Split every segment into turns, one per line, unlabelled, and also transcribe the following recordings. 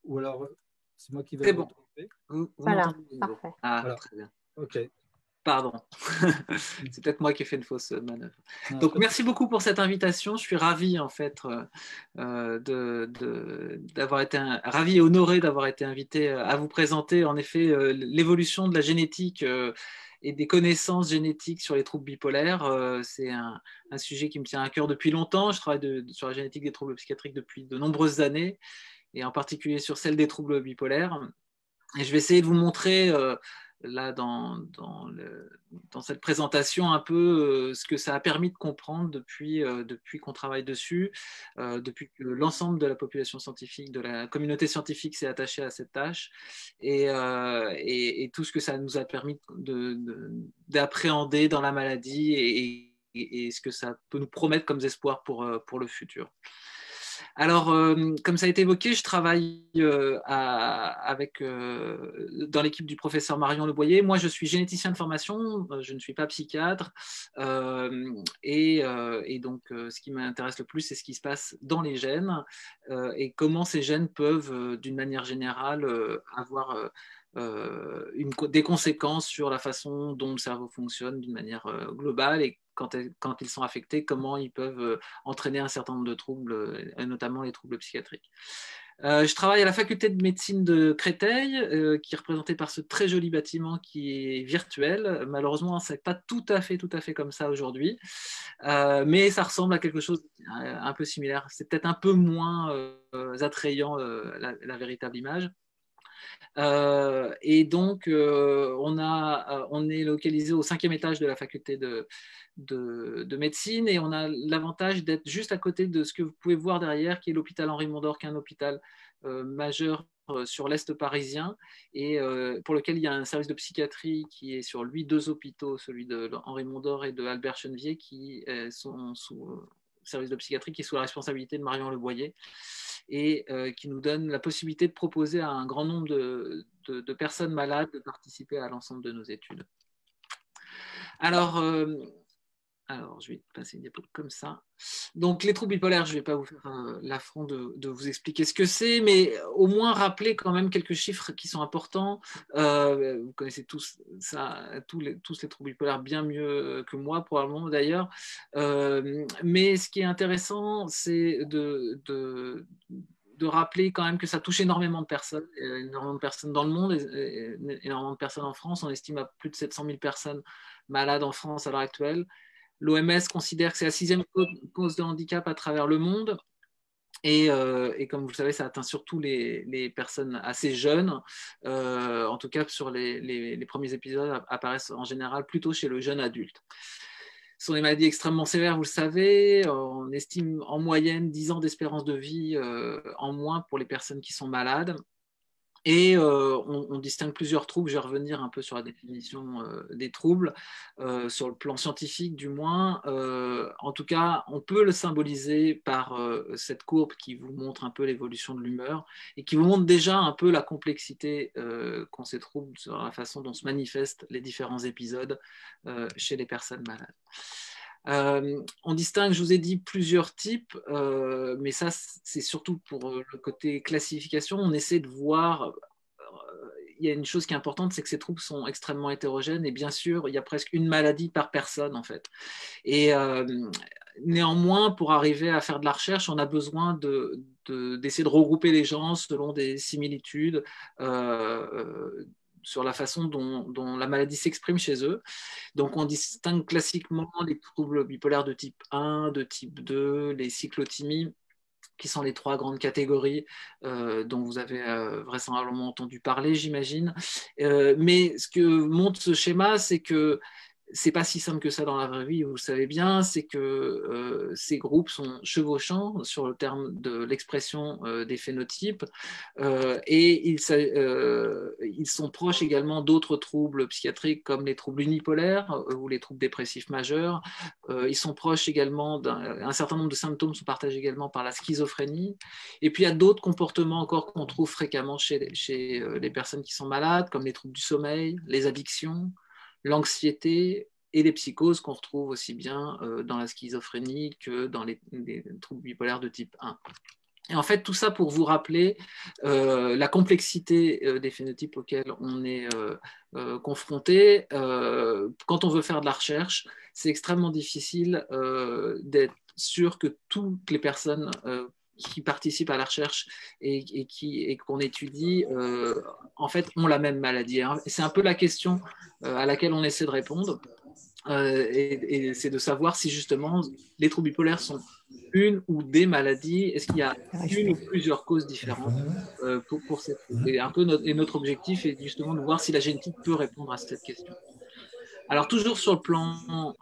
ou alors c'est moi qui vais
C'est
me
bon.
retrouver.
Vous
Voilà,
m'entendez de nouveau?
parfait.
Ah,
Voilà.
très bien.
OK.
Pardon. C'est peut-être moi qui ai fait une fausse manœuvre.
Non,
Donc,
pas de
merci
souci.
beaucoup pour cette invitation. Je suis ravi, en fait, d'avoir été ravi et honoré d'avoir été invité à vous présenter, en effet, l'évolution de la génétique et des connaissances génétiques sur les troubles bipolaires. C'est un sujet qui me tient à cœur depuis longtemps. Je travaille sur la génétique des troubles psychiatriques depuis de nombreuses années, et en particulier sur celle des troubles bipolaires. Et je vais essayer de vous montrer là dans cette présentation un peu ce que ça a permis de comprendre depuis qu'on travaille dessus, depuis que l'ensemble de la population scientifique, de la communauté scientifique s'est attachée à cette tâche, et tout ce que ça nous a permis d'appréhender dans la maladie, et ce que ça peut nous promettre comme espoir pour le futur. Alors, comme ça a été évoqué, je travaille dans l'équipe du professeur Marion Leboyer. Moi, je suis généticien de formation, je ne suis pas psychiatre. Et donc, ce qui m'intéresse le plus, c'est ce qui se passe dans les gènes et comment ces gènes peuvent, d'une manière générale, avoir des conséquences sur la façon dont le cerveau fonctionne d'une manière globale, et quand ils sont affectés, comment ils peuvent entraîner un certain nombre de troubles, notamment les troubles psychiatriques. Je travaille à la faculté de médecine de Créteil, qui est représentée par ce très joli bâtiment qui est virtuel. Malheureusement, ce n'est pas tout à fait comme ça aujourd'hui, mais ça ressemble à quelque chose un peu similaire. C'est peut-être un peu moins attrayant, la véritable image. Et donc, on est localisé au 5e étage de la faculté de médecine, et on a l'avantage d'être juste à côté de ce que vous pouvez voir derrière, qui est l'hôpital Henri Mondor, qui est un hôpital majeur sur l'Est parisien, et pour lequel il y a un service de psychiatrie qui est sur lui 2 hôpitaux, celui de Henri Mondor et de Albert Chenevier, qui sont sous service de psychiatrie qui est sous la responsabilité de Marion Leboyer, et qui nous donne la possibilité de proposer à un grand nombre de personnes malades de participer à l'ensemble de nos études. Alors, je vais passer une diapo comme ça. Donc, les troubles bipolaires, je ne vais pas vous faire l'affront de vous expliquer ce que c'est, mais au moins rappeler quand même quelques chiffres qui sont importants. Vous connaissez tous ça, tous les troubles bipolaires bien mieux que moi, probablement d'ailleurs. Mais ce qui est intéressant, c'est de rappeler quand même que ça touche énormément de personnes dans le monde, énormément de personnes en France. On estime à plus de 700 000 personnes malades en France à l'heure actuelle. L'OMS considère que c'est la 6e cause de handicap à travers le monde. Et comme vous le savez, ça atteint surtout les personnes assez jeunes. En tout cas, sur les premiers épisodes apparaissent en général plutôt chez le jeune adulte. Ce sont des maladies extrêmement sévères, vous le savez. On estime en moyenne 10 ans d'espérance de vie en moins pour les personnes qui sont malades. Et on distingue plusieurs troubles. Je vais revenir un peu sur la définition des troubles, sur le plan scientifique du moins. En tout cas, on peut le symboliser par cette courbe qui vous montre un peu l'évolution de l'humeur et qui vous montre déjà un peu la complexité qu'ont ces troubles sur la façon dont se manifestent les différents épisodes chez les personnes malades. On distingue, je vous ai dit, plusieurs types, mais ça, c'est surtout pour le côté classification. On essaie de voir, il y a une chose qui est importante, c'est que ces troubles sont extrêmement hétérogènes, et bien sûr, il y a presque une maladie par personne, en fait. Et néanmoins, pour arriver à faire de la recherche, on a besoin d'essayer de regrouper les gens selon des similitudes sur la façon dont la maladie s'exprime chez eux. Donc, on distingue classiquement les troubles bipolaires de type 1, de type 2, les cyclothymies, qui sont les 3 grandes catégories dont vous avez vraisemblablement entendu parler, j'imagine. Mais ce que montre ce schéma, c'est que c'est pas si simple que ça dans la vraie vie, vous le savez bien, c'est que ces groupes sont chevauchants sur le terme de l'expression des phénotypes, et ils sont proches également d'autres troubles psychiatriques comme les troubles unipolaires ou les troubles dépressifs majeurs. Ils sont proches également un certain nombre de symptômes sont partagés également par la schizophrénie. Et puis il y a d'autres comportements encore qu'on trouve fréquemment chez les personnes qui sont malades, comme les troubles du sommeil, les addictions, l'anxiété et les psychoses qu'on retrouve aussi bien dans la schizophrénie que dans les troubles bipolaires de type 1. Et en fait, tout ça pour vous rappeler la complexité des phénotypes auxquels on est confronté. Quand on veut faire de la recherche, c'est extrêmement difficile d'être sûr que toutes les personnes qui participent à la recherche et qu'on étudie, en fait, ont la même maladie. Et c'est un peu la question à laquelle on essaie de répondre. Et c'est de savoir si justement les troubles bipolaires sont une ou des maladies, est-ce qu'il y a une ou plusieurs causes différentes pour ces troubles. Et un peu notre objectif est justement de voir si la génétique peut répondre à cette question. Alors toujours sur le plan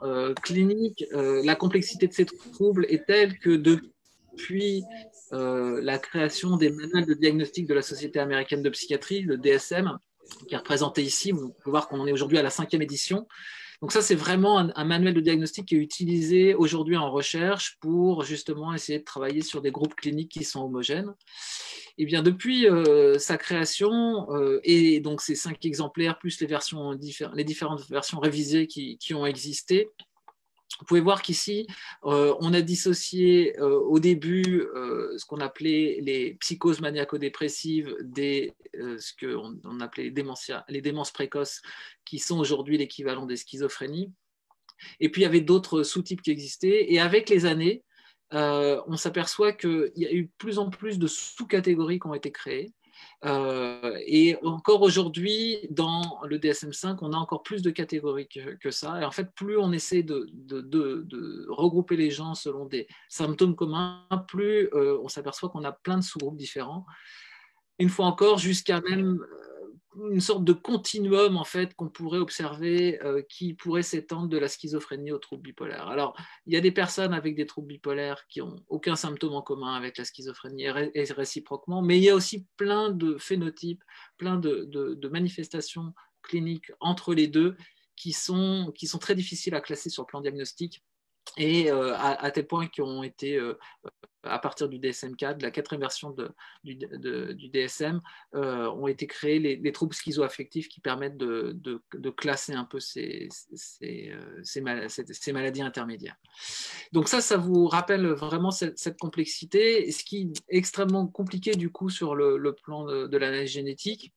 clinique, la complexité de ces troubles est telle que depuis la création des manuels de diagnostic de la Société américaine de psychiatrie, le DSM, qui est représenté ici, vous pouvez voir qu'on est aujourd'hui à la 5e édition. Donc ça, c'est vraiment un manuel de diagnostic qui est utilisé aujourd'hui en recherche pour justement essayer de travailler sur des groupes cliniques qui sont homogènes. Et bien depuis sa création, et donc ces 5 exemplaires, plus les différentes versions révisées qui ont existé, vous pouvez voir qu'ici, on a dissocié au début ce qu'on appelait les psychoses maniaco-dépressives ce qu'on appelait les démences précoces, qui sont aujourd'hui l'équivalent des schizophrénies. Et puis, il y avait d'autres sous-types qui existaient. Et avec les années, on s'aperçoit qu'il y a eu de plus en plus de sous-catégories qui ont été créées. Et encore aujourd'hui, dans le DSM-5, on a encore plus de catégories que ça. Et en fait, plus on essaie de regrouper les gens selon des symptômes communs, plus on s'aperçoit qu'on a plein de sous-groupes différents. Une fois encore, jusqu'à même une sorte de continuum en fait qu'on pourrait observer qui pourrait s'étendre de la schizophrénie aux troubles bipolaires. Alors, il y a des personnes avec des troubles bipolaires qui n'ont aucun symptôme en commun avec la schizophrénie et réciproquement, mais il y a aussi plein de phénotypes, plein de manifestations cliniques entre les deux qui sont très difficiles à classer sur le plan diagnostique et à tel point qu'ils ont été à partir du DSM-4, de la 4e version du DSM, ont été créés les troubles schizoaffectifs qui permettent de classer un peu ces maladies intermédiaires. Donc ça vous rappelle vraiment cette complexité, ce qui est extrêmement compliqué du coup sur le plan de l'analyse génétique.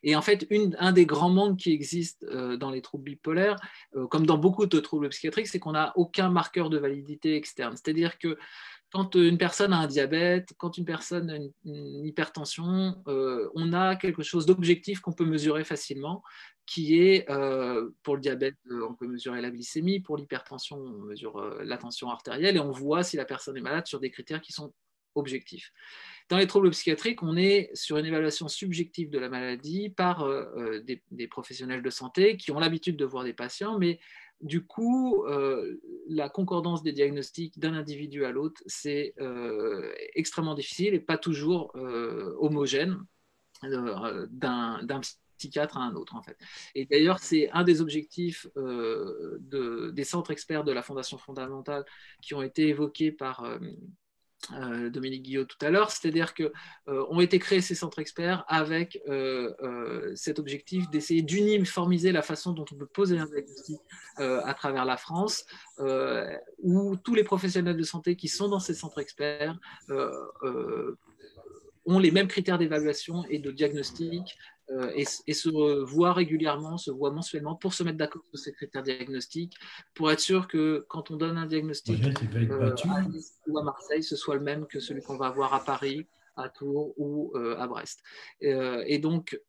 Et en fait, un des grands manques qui existent dans les troubles bipolaires, comme dans beaucoup de troubles psychiatriques, c'est qu'on n'a aucun marqueur de validité externe. C'est-à-dire que quand une personne a un diabète, quand une personne a une hypertension, on a quelque chose d'objectif qu'on peut mesurer facilement, qui est, pour le diabète, on peut mesurer la glycémie, pour l'hypertension, on mesure la tension artérielle, et on voit si la personne est malade sur des critères qui sont objectifs. Dans les troubles psychiatriques, on est sur une évaluation subjective de la maladie par des professionnels de santé qui ont l'habitude de voir des patients, mais du coup, la concordance des diagnostics d'un individu à l'autre, c'est extrêmement difficile et pas toujours homogène d'un psychiatre à un autre, en fait. Et d'ailleurs, c'est un des objectifs des centres experts de la Fondation fondamentale qui ont été évoqués par Dominique Guillot tout à l'heure, c'est-à-dire que ont été créés ces centres experts avec cet objectif d'essayer d'uniformiser la façon dont on peut poser un diagnostic à travers la France, où tous les professionnels de santé qui sont dans ces centres experts ont les mêmes critères d'évaluation et de diagnostic et se voient régulièrement, se voient mensuellement pour se mettre d'accord sur ces critères diagnostiques, pour être sûr que quand on donne un diagnostic à Nice ou à Marseille, ce soit le même que celui qu'on va avoir à Paris, à Tours ou à Brest. Et donc,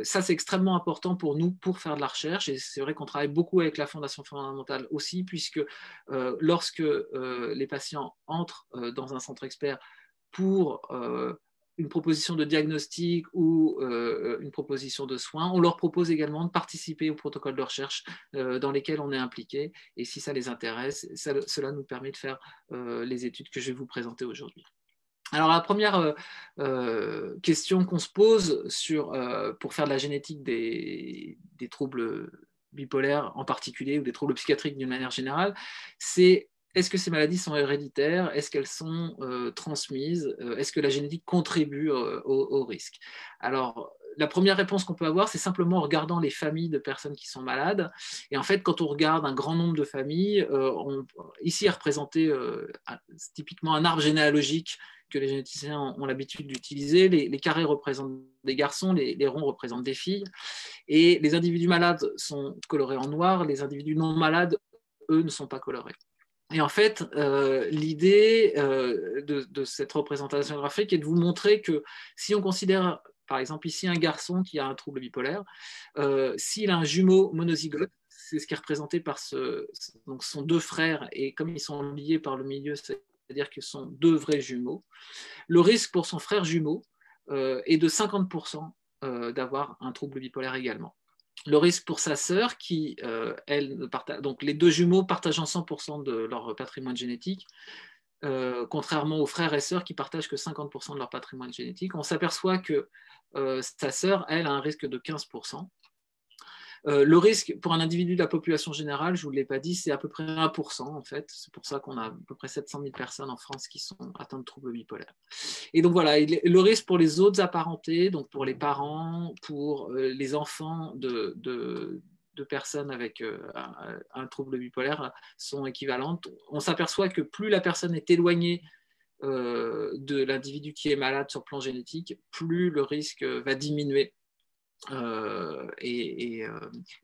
ça, c'est extrêmement important pour nous pour faire de la recherche. Et c'est vrai qu'on travaille beaucoup avec la Fondation fondamentale aussi, puisque lorsque les patients entrent dans un centre expert pour une proposition de diagnostic ou une proposition de soins, on leur propose également de participer au protocole de recherche dans lesquels on est impliqué. Et si ça les intéresse, cela nous permet de faire les études que je vais vous présenter aujourd'hui. Alors la première question qu'on se pose pour faire de la génétique des troubles bipolaires en particulier ou des troubles psychiatriques d'une manière générale, c'est est-ce que ces maladies sont héréditaires? Est-ce qu'elles sont transmises? Est-ce que la génétique contribue au risque? Alors, la première réponse qu'on peut avoir, c'est simplement en regardant les familles de personnes qui sont malades. Et en fait, quand on regarde un grand nombre de familles, ici est représenté typiquement un arbre généalogique que les généticiens ont l'habitude d'utiliser. Les carrés représentent des garçons, les ronds représentent des filles. Et les individus malades sont colorés en noir, les individus non malades, eux, ne sont pas colorés. Et en fait, l'idée de cette représentation graphique est de vous montrer que si on considère, par exemple, ici un garçon qui a un trouble bipolaire, s'il a un jumeau monozygote, c'est ce qui est représenté par donc ce sont deux frères, et comme ils sont liés par le milieu, c'est-à-dire qu'ils sont deux vrais jumeaux, le risque pour son frère jumeau est de 50% d'avoir un trouble bipolaire également. Le risque pour sa sœur, qui, elle, donc les deux jumeaux partagent 100% de leur patrimoine génétique, contrairement aux frères et sœurs qui partagent que 50% de leur patrimoine génétique. On s'aperçoit que sa sœur, elle, a un risque de 15%. Le risque pour un individu de la population générale, je ne vous l'ai pas dit, c'est à peu près 1% en fait. C'est pour ça qu'on a à peu près 700 000 personnes en France qui sont atteintes de troubles bipolaires. Et donc voilà, le risque pour les autres apparentés, donc pour les parents, pour les enfants de personnes avec un trouble bipolaire sont équivalentes. On s'aperçoit que plus la personne est éloignée de l'individu qui est malade sur le plan génétique, plus le risque va diminuer. Et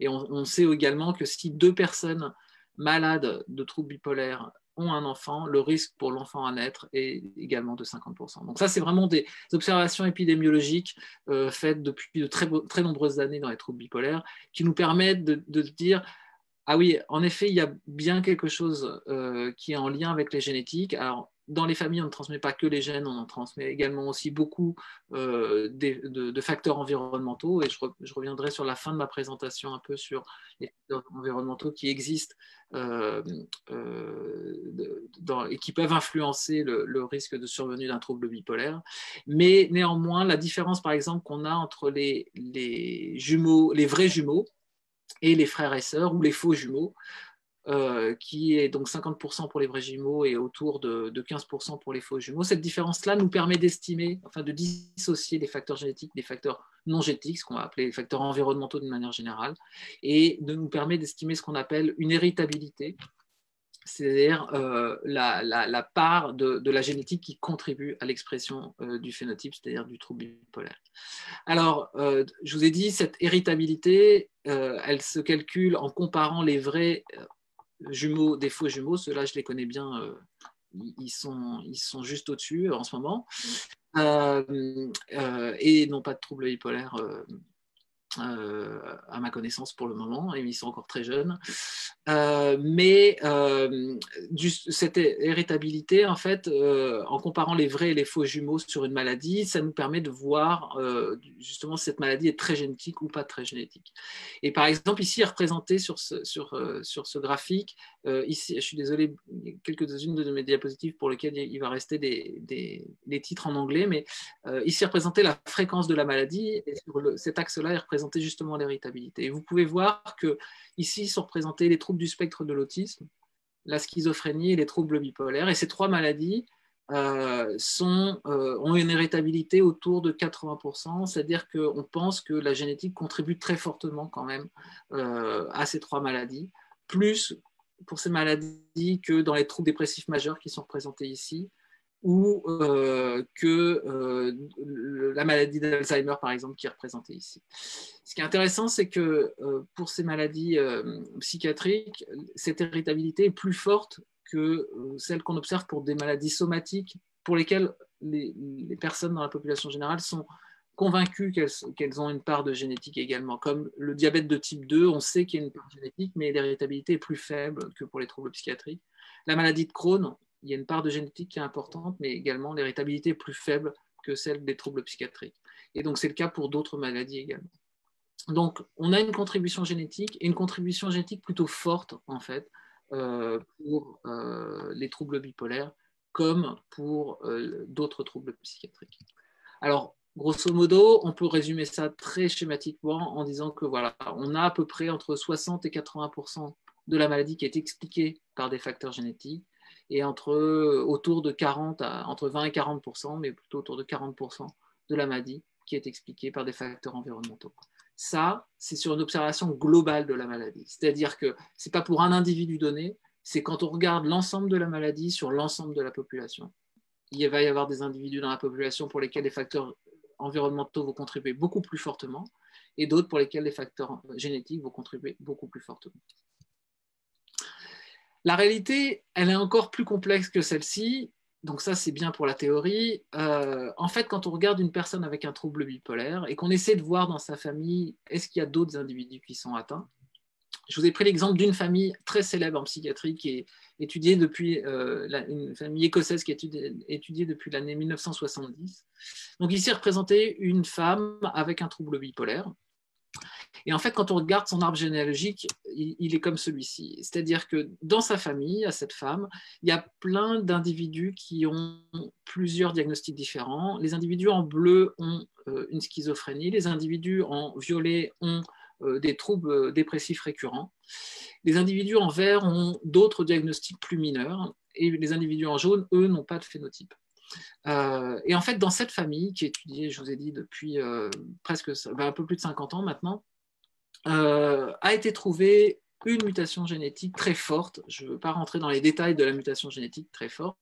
on sait également que si deux personnes malades de troubles bipolaires ont un enfant, le risque pour l'enfant à naître est également de 50%. Donc ça, c'est vraiment des observations épidémiologiques faites depuis de très nombreuses années dans les troubles bipolaires qui nous permettent de dire ah oui, en effet, il y a bien quelque chose qui est en lien avec les génétiques. Alors, dans les familles, on ne transmet pas que les gènes, on en transmet également aussi beaucoup de facteurs environnementaux. Et je reviendrai sur la fin de ma présentation un peu sur les facteurs environnementaux qui existent et qui peuvent influencer le risque de survenue d'un trouble bipolaire. Mais néanmoins, la différence, par exemple, qu'on a entre les jumeaux, les vrais jumeaux, et les frères et sœurs ou les faux jumeaux, qui est donc 50% pour les vrais jumeaux et autour de 15% pour les faux jumeaux. Cette différence-là nous permet d'estimer, enfin de dissocier les facteurs génétiques des facteurs non génétiques, ce qu'on va appeler les facteurs environnementaux d'une manière générale, et de nous permet d'estimer ce qu'on appelle une héritabilité, c'est-à-dire la part de la génétique qui contribue à l'expression du phénotype, c'est-à-dire du trouble bipolaire. Alors, je vous ai dit, cette héritabilité, elle se calcule en comparant les vrais jumeaux des faux jumeaux. Ceux-là, je les connais bien, ils sont juste au-dessus en ce moment, et n'ont pas de trouble bipolaire à ma connaissance pour le moment, et ils sont encore très jeunes. Mais cette héritabilité, en fait, en comparant les vrais et les faux jumeaux sur une maladie, ça nous permet de voir justement si cette maladie est très génétique ou pas très génétique. Et par exemple, ici, représenté sur ce graphique, ici, je suis désolé, quelques-unes de mes diapositives pour lesquelles il va rester des titres en anglais, mais ici, représenté la fréquence de la maladie, et sur cet axe-là est représenté justement l'héritabilité. Et vous pouvez voir que ici sont représentés les troubles du spectre de l'autisme, la schizophrénie et les troubles bipolaires. Et ces trois maladies ont une héritabilité autour de 80%, c'est-à-dire qu'on pense que la génétique contribue très fortement quand même à ces trois maladies, plus pour ces maladies que dans les troubles dépressifs majeurs qui sont représentés ici, ou que la maladie d'Alzheimer, par exemple, qui est représentée ici. Ce qui est intéressant, c'est que pour ces maladies psychiatriques, cette héritabilité est plus forte que celle qu'on observe pour des maladies somatiques pour lesquelles les personnes dans la population générale sont convaincues qu'elles ont une part de génétique également. Comme le diabète de type 2, on sait qu'il y a une part génétique, mais l'héritabilité est plus faible que pour les troubles psychiatriques. La maladie de Crohn, il y a une part de génétique qui est importante, mais également l'héritabilité est plus faible que celle des troubles psychiatriques. Et donc, c'est le cas pour d'autres maladies également. Donc, on a une contribution génétique, et une contribution génétique plutôt forte, en fait, pour les troubles bipolaires, comme pour d'autres troubles psychiatriques. Alors, grosso modo, on peut résumer ça très schématiquement en disant que voilà, on a à peu près entre 60 et 80% de la maladie qui est expliquée par des facteurs génétiques, et autour de entre 20 et 40%, mais plutôt autour de 40% de la maladie qui est expliquée par des facteurs environnementaux. Ça, c'est sur une observation globale de la maladie. C'est-à-dire que ce n'est pas pour un individu donné, c'est quand on regarde l'ensemble de la maladie sur l'ensemble de la population. il va y avoir des individus dans la population pour lesquels les facteurs environnementaux vont contribuer beaucoup plus fortement, et d'autres pour lesquels les facteurs génétiques vont contribuer beaucoup plus fortement. La réalité, elle est encore plus complexe que celle-ci. Donc ça, c'est bien pour la théorie. En fait, quand on regarde une personne avec un trouble bipolaire et qu'on essaie de voir dans sa famille, est-ce qu'il y a d'autres individus qui sont atteints? Je vous ai pris l'exemple d'une famille très célèbre en psychiatrie qui est étudiée depuis, une famille écossaise qui est étudiée depuis l'année 1970. Donc ici est représentée une femme avec un trouble bipolaire. Et en fait, quand on regarde son arbre généalogique, il est comme celui-ci. C'est-à-dire que dans sa famille, à cette femme, il y a plein d'individus qui ont plusieurs diagnostics différents. Les individus en bleu ont une schizophrénie, les individus en violet ont des troubles dépressifs récurrents. Les individus en vert ont d'autres diagnostics plus mineurs et les individus en jaune, eux, n'ont pas de phénotype. Et en fait, dans cette famille qui est étudiée, je vous ai dit, depuis presque un peu plus de 50 ans maintenant, a été trouvée une mutation génétique très forte. Je ne veux pas rentrer dans les détails de la mutation génétique très forte,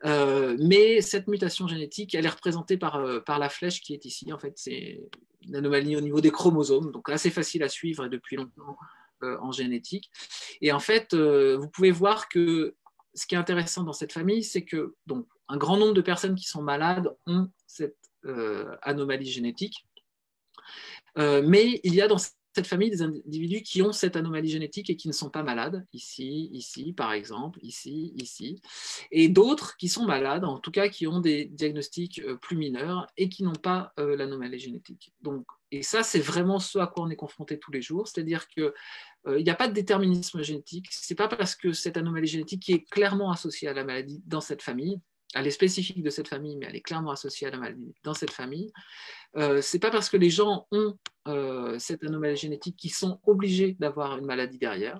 mais cette mutation génétique, elle est représentée par la flèche qui est ici. En fait, c'est une anomalie au niveau des chromosomes, donc assez facile à suivre et depuis longtemps en génétique. Et en fait, vous pouvez voir que ce qui est intéressant dans cette famille, c'est que donc, un grand nombre de personnes qui sont malades ont cette anomalie génétique, mais il y a dans cette famille des individus qui ont cette anomalie génétique et qui ne sont pas malades, ici, par exemple, ici, et d'autres qui sont malades, en tout cas qui ont des diagnostics plus mineurs et qui n'ont pas l'anomalie génétique. Donc, et ça, c'est vraiment ce à quoi on est confronté tous les jours, c'est-à-dire qu'il n'y a pas de déterminisme génétique, c'est pas parce que cette anomalie génétique qui est clairement associée à la maladie dans cette famille, elle est spécifique de cette famille, mais elle est clairement associée à la maladie dans cette famille, c'est pas parce que les gens ont cette anomalie génétique qu'ils sont obligés d'avoir une maladie derrière.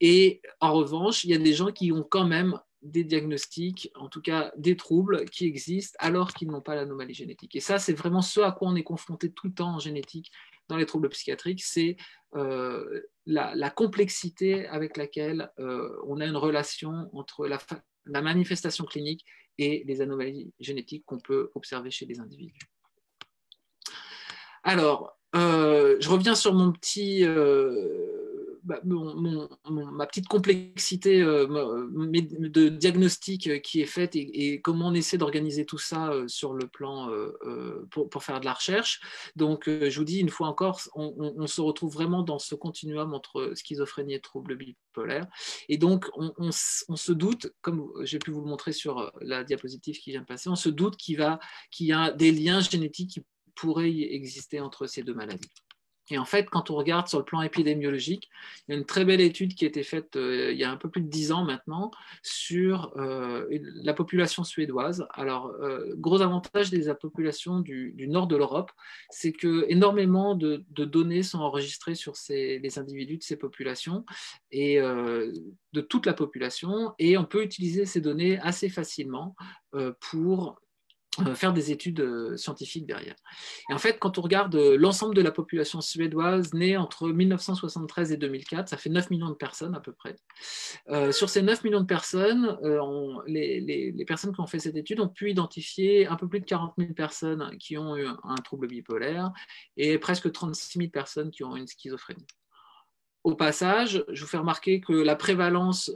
Et en revanche, il y a des gens qui ont quand même des diagnostics, en tout cas des troubles qui existent alors qu'ils n'ont pas l'anomalie génétique. Et ça, c'est vraiment ce à quoi on est confronté tout le temps en génétique dans les troubles psychiatriques, c'est la complexité avec laquelle on a une relation entre la manifestation clinique et les anomalies génétiques qu'on peut observer chez les individus. Alors, je reviens sur mon petit, ma petite complexité de diagnostic qui est faite et comment on essaie d'organiser tout ça sur le plan pour faire de la recherche. Donc, je vous dis une fois encore, on se retrouve vraiment dans ce continuum entre schizophrénie et troubles bipolaires. Et donc, on se doute, comme j'ai pu vous le montrer sur la diapositive qui vient de passer, on se doute qu'il y a des liens génétiques qui pourrait y exister entre ces deux maladies. Et en fait, quand on regarde sur le plan épidémiologique, il y a une très belle étude qui a été faite il y a un peu plus de 10 ans maintenant sur la population suédoise. Alors, gros avantage de la population du nord de l'Europe, c'est que énormément de données sont enregistrées sur les individus de ces populations et de toute la population, et on peut utiliser ces données assez facilement pour faire des études scientifiques derrière. Et en fait, quand on regarde l'ensemble de la population suédoise née entre 1973 et 2004, ça fait 9 millions de personnes à peu près. Sur ces 9 millions de personnes, les personnes qui ont fait cette étude ont pu identifier un peu plus de 40 000 personnes qui ont eu un trouble bipolaire et presque 36 000 personnes qui ont une schizophrénie. Au passage, je vous fais remarquer que la prévalence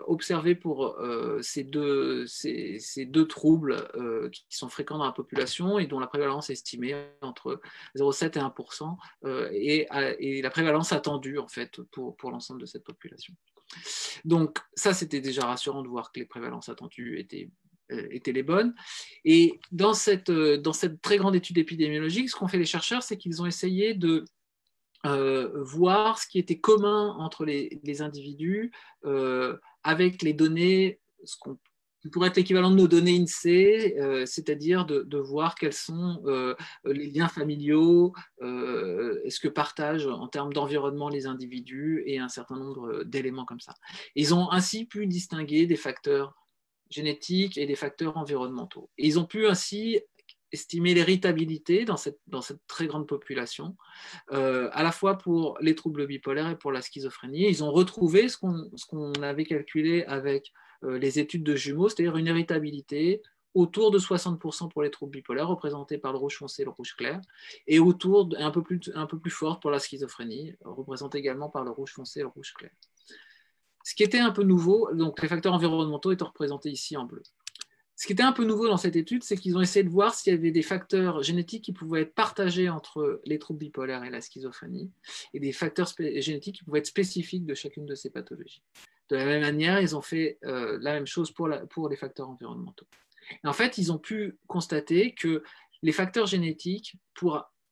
observée pour ces deux troubles qui sont fréquents dans la population et dont la prévalence est estimée entre 0,7 et 1%, et la prévalence attendue en fait pour l'ensemble de cette population. Donc ça, c'était déjà rassurant de voir que les prévalences attendues étaient les bonnes. Et dans cette très grande étude épidémiologique, ce qu'ont fait les chercheurs, c'est qu'ils ont essayé de voir ce qui était commun entre les individus avec les données, qui pourrait être l'équivalent de nos données INSEE, c'est-à-dire de voir quels sont les liens familiaux, ce que partagent en termes d'environnement les individus et un certain nombre d'éléments comme ça. Ils ont ainsi pu distinguer des facteurs génétiques et des facteurs environnementaux. Et ils ont pu ainsi estimer l'héritabilité dans cette très grande population, à la fois pour les troubles bipolaires et pour la schizophrénie. Ils ont retrouvé ce qu'on avait calculé avec les études de jumeaux, c'est-à-dire une héritabilité autour de 60% pour les troubles bipolaires, représentés par le rouge foncé et le rouge clair, et un peu plus forte pour la schizophrénie, représentée également par le rouge foncé et le rouge clair. Ce qui était un peu nouveau, donc les facteurs environnementaux étant représentés ici en bleu. Ce qui était un peu nouveau dans cette étude, c'est qu'ils ont essayé de voir s'il y avait des facteurs génétiques qui pouvaient être partagés entre les troubles bipolaires et la schizophrénie, et des facteurs génétiques qui pouvaient être spécifiques de chacune de ces pathologies. De la même manière, ils ont fait la même chose pour les facteurs environnementaux. Et en fait, ils ont pu constater que les facteurs génétiques,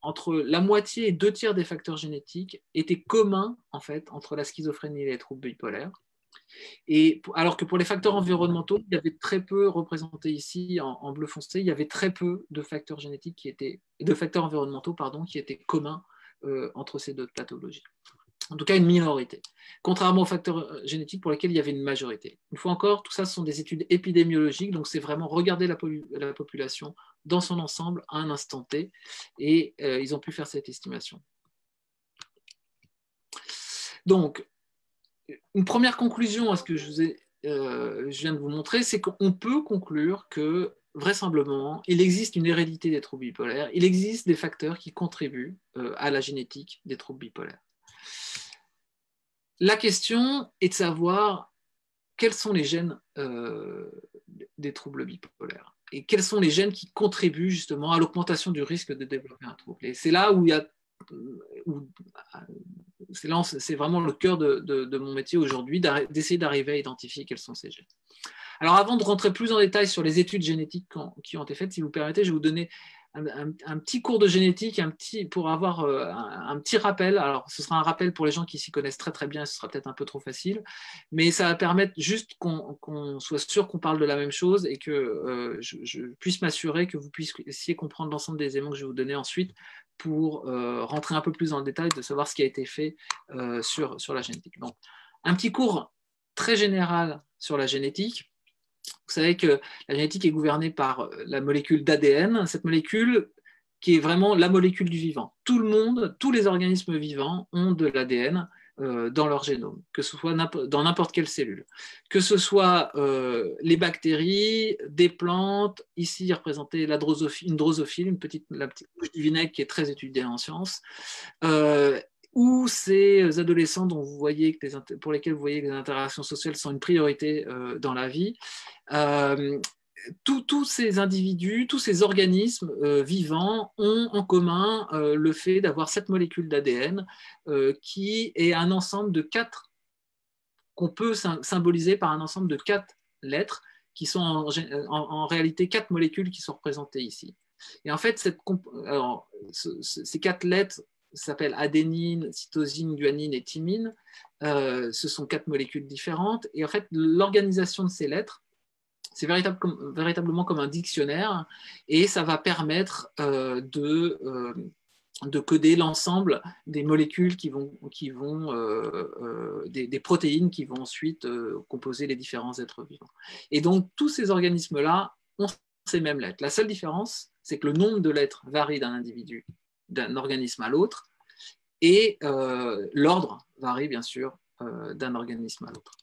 entre la moitié et 2 tiers des facteurs génétiques, étaient communs en fait, entre la schizophrénie et les troubles bipolaires. Et alors que pour les facteurs environnementaux, il y avait très peu représentés ici en bleu foncé, il y avait très peu de facteurs génétiques de facteurs environnementaux qui étaient communs entre ces deux pathologies. En tout cas, une minorité, contrairement aux facteurs génétiques pour lesquels il y avait une majorité. Une fois encore, tout ça, ce sont des études épidémiologiques, donc c'est vraiment regarder la population dans son ensemble à un instant T, et ils ont pu faire cette estimation. Donc, une première conclusion à ce que je viens de vous montrer, c'est qu'on peut conclure que vraisemblablement, il existe une hérédité des troubles bipolaires, il existe des facteurs qui contribuent à la génétique des troubles bipolaires. La question est de savoir quels sont les gènes des troubles bipolaires et quels sont les gènes qui contribuent justement à l'augmentation du risque de développer un trouble. Et c'est là où c'est vraiment le cœur de mon métier aujourd'hui, d'essayer d'arriver à identifier quels sont ces gènes. Alors avant de rentrer plus en détail sur les études génétiques qui ont été faites, si vous permettez, je vais vous donner un petit cours de génétique, pour avoir un petit rappel. Alors ce sera un rappel pour les gens qui s'y connaissent très très bien, ce sera peut-être un peu trop facile, mais ça va permettre juste qu'on soit sûr qu'on parle de la même chose et que je puisse m'assurer que vous puissiez comprendre l'ensemble des éléments que je vais vous donner ensuite pour rentrer un peu plus dans le détail de savoir ce qui a été fait sur la génétique. Donc, un petit cours très général sur la génétique. Vous savez que la génétique est gouvernée par la molécule d'ADN, cette molécule qui est vraiment la molécule du vivant. Tout le monde, tous les organismes vivants ont de l'ADN dans leur génome, que ce soit dans n'importe quelle cellule. Que ce soit les bactéries, des plantes, ici représentée une drosophile, la petite couche du vinaigre qui est très étudiée en sciences, ou ces adolescents pour lesquels vous voyez que les interactions sociales sont une priorité dans la vie. Tous ces individus, tous ces organismes vivants ont en commun le fait d'avoir cette molécule d'ADN qui est un ensemble de 4, qu'on peut symboliser par un ensemble de 4 lettres, qui sont en réalité 4 molécules qui sont représentées ici. Et en fait, ces 4 lettres s'appellent adénine, cytosine, guanine et thymine. Ce sont 4 molécules différentes. Et en fait, l'organisation de ces lettres, c'est véritablement comme un dictionnaire, et ça va permettre de coder l'ensemble des molécules des protéines qui vont ensuite composer les différents êtres vivants. Et donc, tous ces organismes-là ont ces mêmes lettres. La seule différence, c'est que le nombre de lettres varie d'un individu, d'un organisme à l'autre, et l'ordre varie bien sûr d'un organisme à l'autre.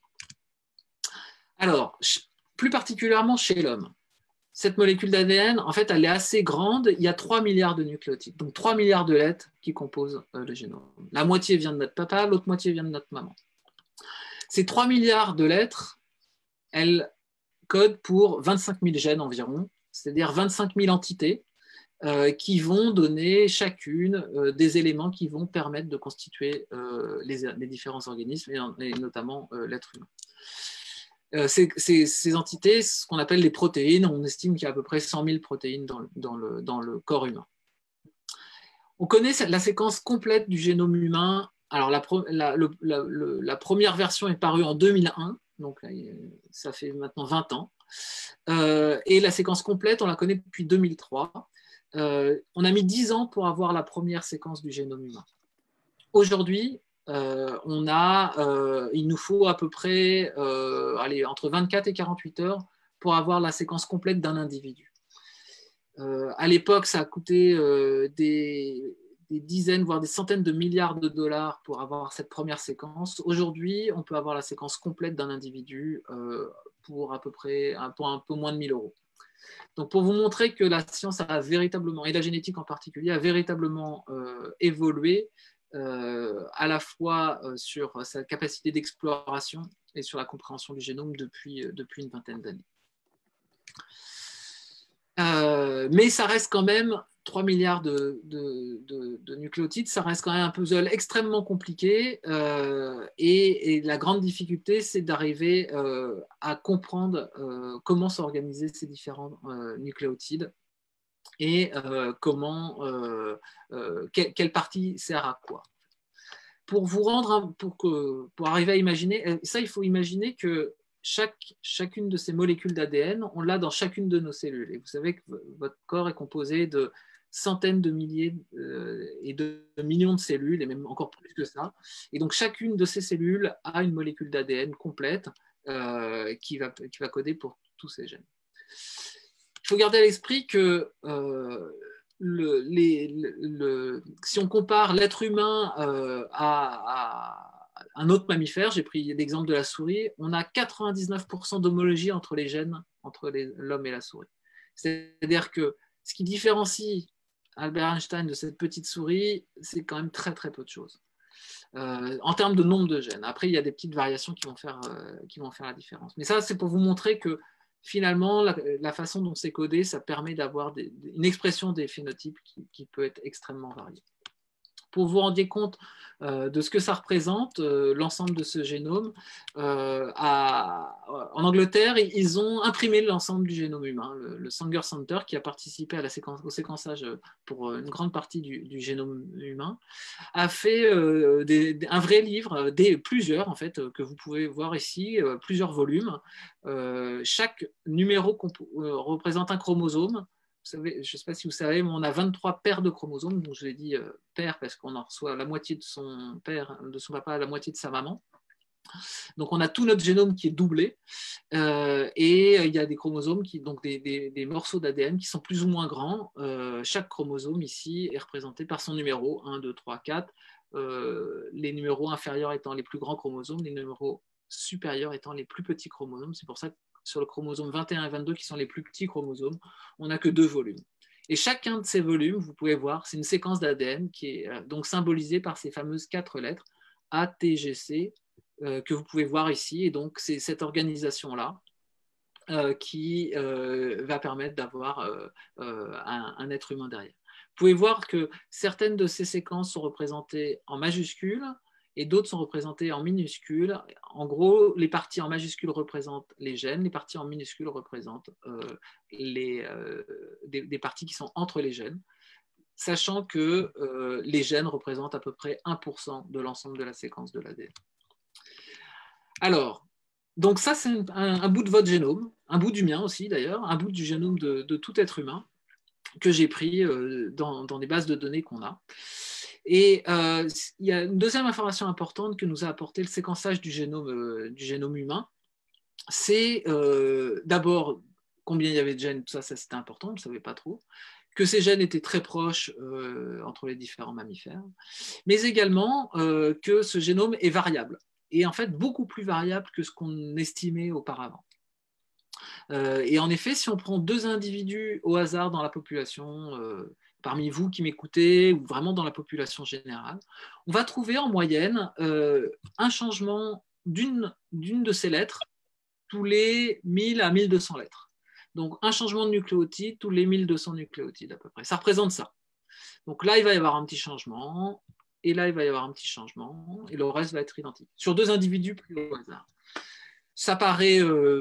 Alors, plus particulièrement chez l'homme, cette molécule d'ADN, en fait, elle est assez grande. Il y a 3 milliards de nucléotides, donc 3 milliards de lettres qui composent le génome. La moitié vient de notre papa, l'autre moitié vient de notre maman. Ces 3 milliards de lettres, elles codent pour 25 000 gènes environ, c'est-à-dire 25 000 entités qui vont donner chacune des éléments qui vont permettre de constituer les différents organismes, et notamment l'être humain. Ces entités, ce qu'on appelle les protéines, on estime qu'il y a à peu près 100 000 protéines dans le corps humain. On connaît la séquence complète du génome humain. Alors, la première version est parue en 2001, donc ça fait maintenant 20 ans. Et la séquence complète, on la connaît depuis 2003. On a mis 10 ans pour avoir la première séquence du génome humain. Aujourd'hui, il nous faut à peu près entre 24 et 48 heures pour avoir la séquence complète d'un individu. À l'époque, ça a coûté des dizaines, voire des centaines de milliards de dollars pour avoir cette première séquence. Aujourd'hui, on peut avoir la séquence complète d'un individu pour un peu moins de 1 000 euros. Donc, pour vous montrer que la science a véritablement, et la génétique en particulier, a véritablement évolué à la fois sur sa capacité d'exploration et sur la compréhension du génome depuis une vingtaine d'années. Mais ça reste quand même 3 milliards de nucléotides, ça reste quand même un puzzle extrêmement compliqué et la grande difficulté, c'est d'arriver à comprendre comment s'organiser ces différents nucléotides et quelle partie sert à quoi. Pour vous rendre, pour arriver à imaginer, ça il faut imaginer que chacune de ces molécules d'ADN, on l'a dans chacune de nos cellules. Et vous savez que votre corps est composé de centaines de milliers et de millions de cellules, et même encore plus que ça. Et donc chacune de ces cellules a une molécule d'ADN complète qui va coder pour tous ces gènes. Il faut garder à l'esprit que si on compare l'être humain à un autre mammifère, j'ai pris l'exemple de la souris, on a 99% d'homologie entre les gènes entre l'homme et la souris. C'est-à-dire que ce qui différencie Albert Einstein de cette petite souris, c'est quand même très très peu de choses. En termes de nombre de gènes. Après, il y a des petites variations qui vont faire la différence. Mais ça, c'est pour vous montrer que finalement, la façon dont c'est codé, ça permet d'avoir une expression des phénotypes qui peut être extrêmement variée. Pour vous rendre compte de ce que ça représente, l'ensemble de ce génome, en Angleterre, ils ont imprimé l'ensemble du génome humain. Le Sanger Center, qui a participé au séquençage pour une grande partie du génome humain, a fait un vrai livre, plusieurs en fait, que vous pouvez voir ici, plusieurs volumes. Chaque numéro représente un chromosome. Vous savez, je ne sais pas si vous savez, mais on a 23 paires de chromosomes. Donc je l'ai dit paires parce qu'on en reçoit la moitié de son père, de son papa, la moitié de sa maman. Donc on a tout notre génome qui est doublé et il y a des chromosomes, donc des morceaux d'ADN qui sont plus ou moins grands. Chaque chromosome ici est représenté par son numéro 1, 2, 3, 4. Les numéros inférieurs étant les plus grands chromosomes, les numéros supérieurs étant les plus petits chromosomes. C'est pour ça que sur le chromosome 21 et 22, qui sont les plus petits chromosomes, on n'a que 2 volumes. Et chacun de ces volumes, vous pouvez voir, c'est une séquence d'ADN qui est donc symbolisée par ces fameuses 4 lettres A, T, G, C, que vous pouvez voir ici. Et donc, c'est cette organisation-là qui va permettre d'avoir un être humain derrière. Vous pouvez voir que certaines de ces séquences sont représentées en majuscules et d'autres sont représentées en minuscules. En gros, les parties en majuscules représentent les gènes, les parties en minuscules représentent des parties qui sont entre les gènes, sachant que les gènes représentent à peu près 1% de l'ensemble de la séquence de l'ADN. Alors, donc ça, c'est un bout de votre génome, un bout du mien aussi d'ailleurs, un bout du génome de tout être humain que j'ai pris dans des bases de données qu'on a. Et il y a une deuxième information importante que nous a apporté le séquençage du génome humain. C'est d'abord combien il y avait de gènes, tout ça c'était important, on ne le savait pas trop, que ces gènes étaient très proches entre les différents mammifères, mais également que ce génome est variable, et en fait beaucoup plus variable que ce qu'on estimait auparavant. Et en effet, si on prend 2 individus au hasard dans la population, parmi vous qui m'écoutez, ou vraiment dans la population générale, on va trouver en moyenne un changement d'une de ces lettres tous les 1000 à 1200 lettres. Donc un changement de nucléotide tous les 1200 nucléotides à peu près. Ça représente ça. Donc là, il va y avoir un petit changement, et là, il va y avoir un petit changement, et le reste va être identique. Sur 2 individus pris au hasard. Ça paraît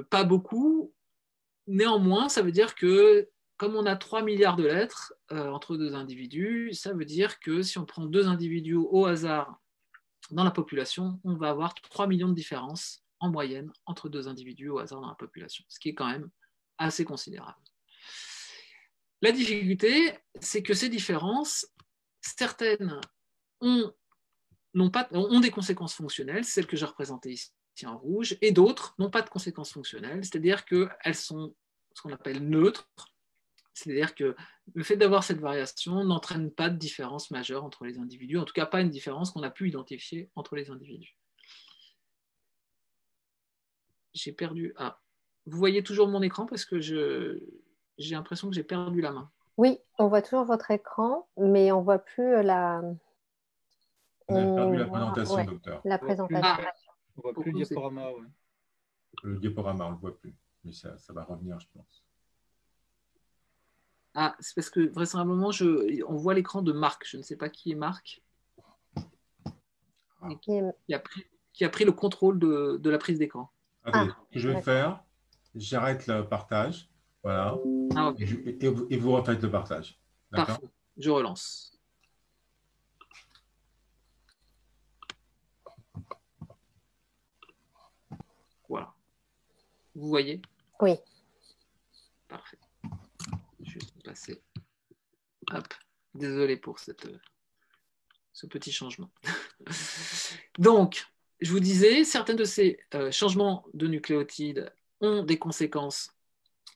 pas beaucoup, néanmoins, ça veut dire que comme on a 3 milliards de lettres entre 2 individus, ça veut dire que si on prend 2 individus au hasard dans la population, on va avoir 3 millions de différences en moyenne entre 2 individus au hasard dans la population, ce qui est quand même assez considérable. La difficulté, c'est que ces différences, certaines ont des conséquences fonctionnelles, celles que j'ai représentées ici en rouge, et d'autres n'ont pas de conséquences fonctionnelles, c'est-à-dire qu'elles sont ce qu'on appelle neutres, c'est-à-dire que le fait d'avoir cette variation n'entraîne pas de différence majeure entre les individus, en tout cas pas une différence qu'on a pu identifier entre les individus. J'ai perdu... Ah, vous voyez toujours mon écran parce que j'ai l'impression que j'ai perdu la main.
Oui, on voit toujours votre écran, mais on voit plus la.
Vous avez perdu la
voit,
présentation,
ouais,
docteur.
la
On voit plus,
présentation.
on voit plus le
Pourquoi c'est-
diaporama. Ouais.
Le diaporama, on ne le voit plus. Mais ça va revenir, je pense.
Ah, c'est parce que vraisemblablement, on voit l'écran de Marc. Je ne sais pas qui est Marc. Et qui a pris le contrôle de la prise d'écran.
Attendez, ce que je vais faire, j'arrête le partage. Voilà.
Ah, ok.
Et vous refaites le partage. D'accord?
Parfait. Je relance. Voilà. Vous voyez?
Oui.
Parfait. Juste passer. Hop. Désolé pour ce petit changement. Donc, je vous disais, certains de ces changements de nucléotides ont des conséquences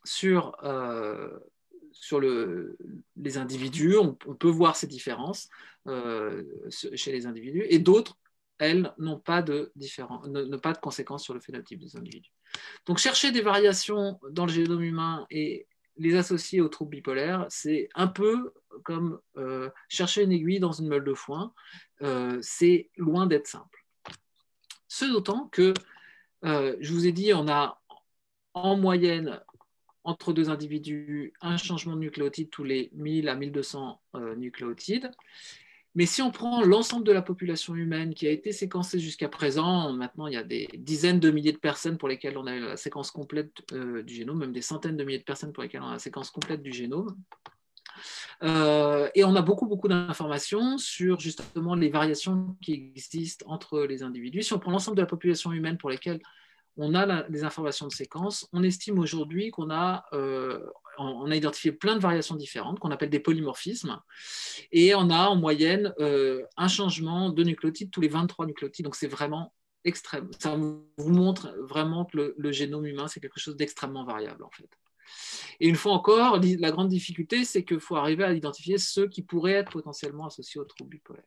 sur les individus. On peut voir ces différences chez les individus, et d'autres, elles, n'ont pas de conséquences sur le phénotype des individus. Donc, chercher des variations dans le génome humain et les associer aux troubles bipolaires, c'est un peu comme chercher une aiguille dans une meule de foin. C'est loin d'être simple. Ce d'autant que, je vous ai dit, on a en moyenne, entre deux individus, un changement de nucléotide tous les 1000 à 1200 nucléotides. Mais si on prend l'ensemble de la population humaine qui a été séquencée jusqu'à présent, maintenant il y a des dizaines de milliers de personnes pour lesquelles on a la séquence complète du génome, même des centaines de milliers de personnes pour lesquelles on a la séquence complète du génome. Et on a beaucoup d'informations sur justement les variations qui existent entre les individus. Si on prend l'ensemble de la population humaine pour lesquelles on a des informations de séquence, on estime aujourd'hui qu'on a identifié plein de variations différentes qu'on appelle des polymorphismes, et on a en moyenne un changement de nucléotide tous les 23 nucléotides, donc c'est vraiment extrême. Ça vous montre vraiment que le génome humain, c'est quelque chose d'extrêmement variable en fait. Et une fois encore, la grande difficulté, c'est qu'il faut arriver à identifier ceux qui pourraient être potentiellement associés aux troubles bipolaires.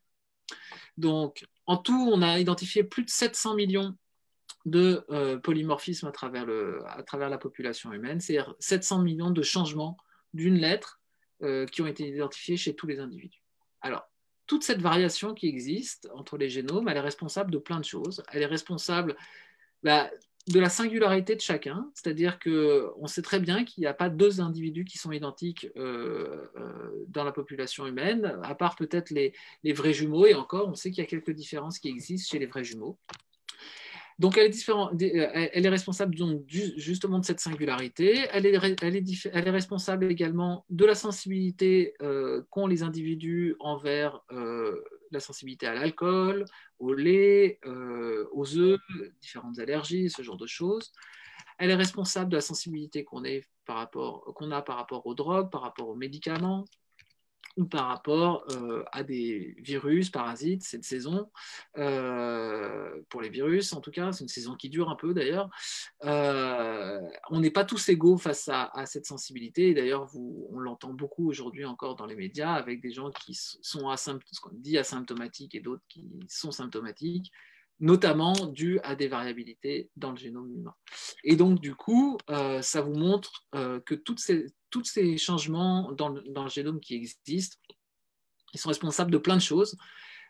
Donc, en tout, on a identifié plus de 700 millions de polymorphismes à travers la population humaine, c'est-à-dire 700 millions de changements d'une lettre qui ont été identifiés chez tous les individus. Alors, toute cette variation qui existe entre les génomes, elle est responsable de plein de choses. Elle est responsable de la singularité de chacun, c'est-à-dire qu'on sait très bien qu'il n'y a pas deux individus qui sont identiques dans la population humaine, à part peut-être les vrais jumeaux, et encore, on sait qu'il y a quelques différences qui existent chez les vrais jumeaux. Donc, elle est responsable donc, justement de cette singularité. Elle est responsable également de la sensibilité qu'ont les individus envers la sensibilité à l'alcool, au lait, aux œufs, différentes allergies, ce genre de choses. Elle est responsable de la sensibilité qu'on a par rapport aux drogues, par rapport aux médicaments, ou par rapport à des virus, parasites, cette saison, pour les virus en tout cas, c'est une saison qui dure un peu d'ailleurs, on n'est pas tous égaux face à cette sensibilité, et d'ailleurs on l'entend beaucoup aujourd'hui encore dans les médias, avec des gens qui sont ce qu'on dit asymptomatiques et d'autres qui sont symptomatiques, notamment dû à des variabilités dans le génome humain. Et donc, du coup, ça vous montre que tous ces changements dans le génome qui existent, ils sont responsables de plein de choses.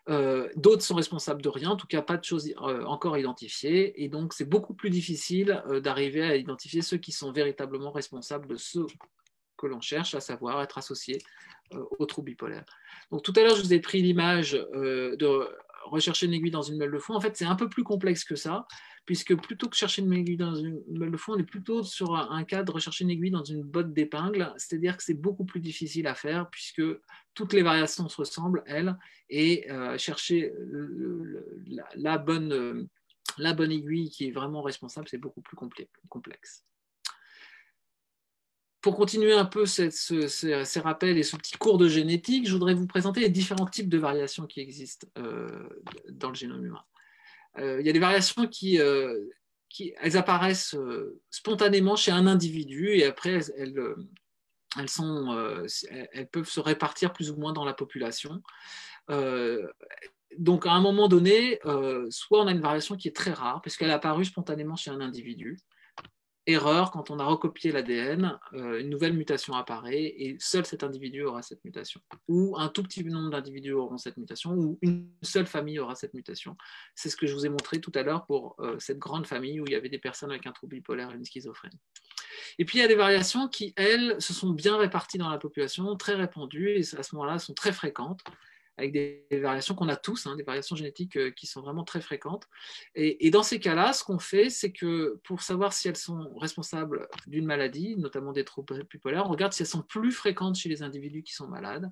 D'autres sont responsables de rien, en tout cas pas de choses encore identifiées. Et donc, c'est beaucoup plus difficile d'arriver à identifier ceux qui sont véritablement responsables de ce que l'on cherche, à savoir être associés aux troubles bipolaires. Donc, tout à l'heure, je vous ai pris l'image de rechercher une aiguille dans une meule de foin. En fait, c'est un peu plus complexe que ça, puisque plutôt que chercher une aiguille dans une meule de foin, on est plutôt sur un cas de rechercher une aiguille dans une botte d'épingle, c'est-à-dire que c'est beaucoup plus difficile à faire, puisque toutes les variations se ressemblent, elles, et chercher la bonne aiguille qui est vraiment responsable, c'est beaucoup plus complexe. Pour continuer un peu ces rappels et ce petit cours de génétique, je voudrais vous présenter les différents types de variations qui existent dans le génome humain. Il y a des variations qui elles apparaissent spontanément chez un individu, et après elles peuvent se répartir plus ou moins dans la population. Donc à un moment donné, soit on a une variation qui est très rare, parce qu'elle est apparue spontanément chez un individu, erreur, quand on a recopié l'ADN, une nouvelle mutation apparaît et seul cet individu aura cette mutation. Ou un tout petit nombre d'individus auront cette mutation, ou une seule famille aura cette mutation. C'est ce que je vous ai montré tout à l'heure pour cette grande famille où il y avait des personnes avec un trouble bipolaire et une schizophrénie. Et puis il y a des variations qui, elles, se sont bien réparties dans la population, très répandues, et à ce moment-là, sont très fréquentes, avec des variations qu'on a tous, des variations génétiques qui sont vraiment très fréquentes. Et dans ces cas-là, ce qu'on fait, c'est que pour savoir si elles sont responsables d'une maladie, notamment des troubles bipolaires, on regarde si elles sont plus fréquentes chez les individus qui sont malades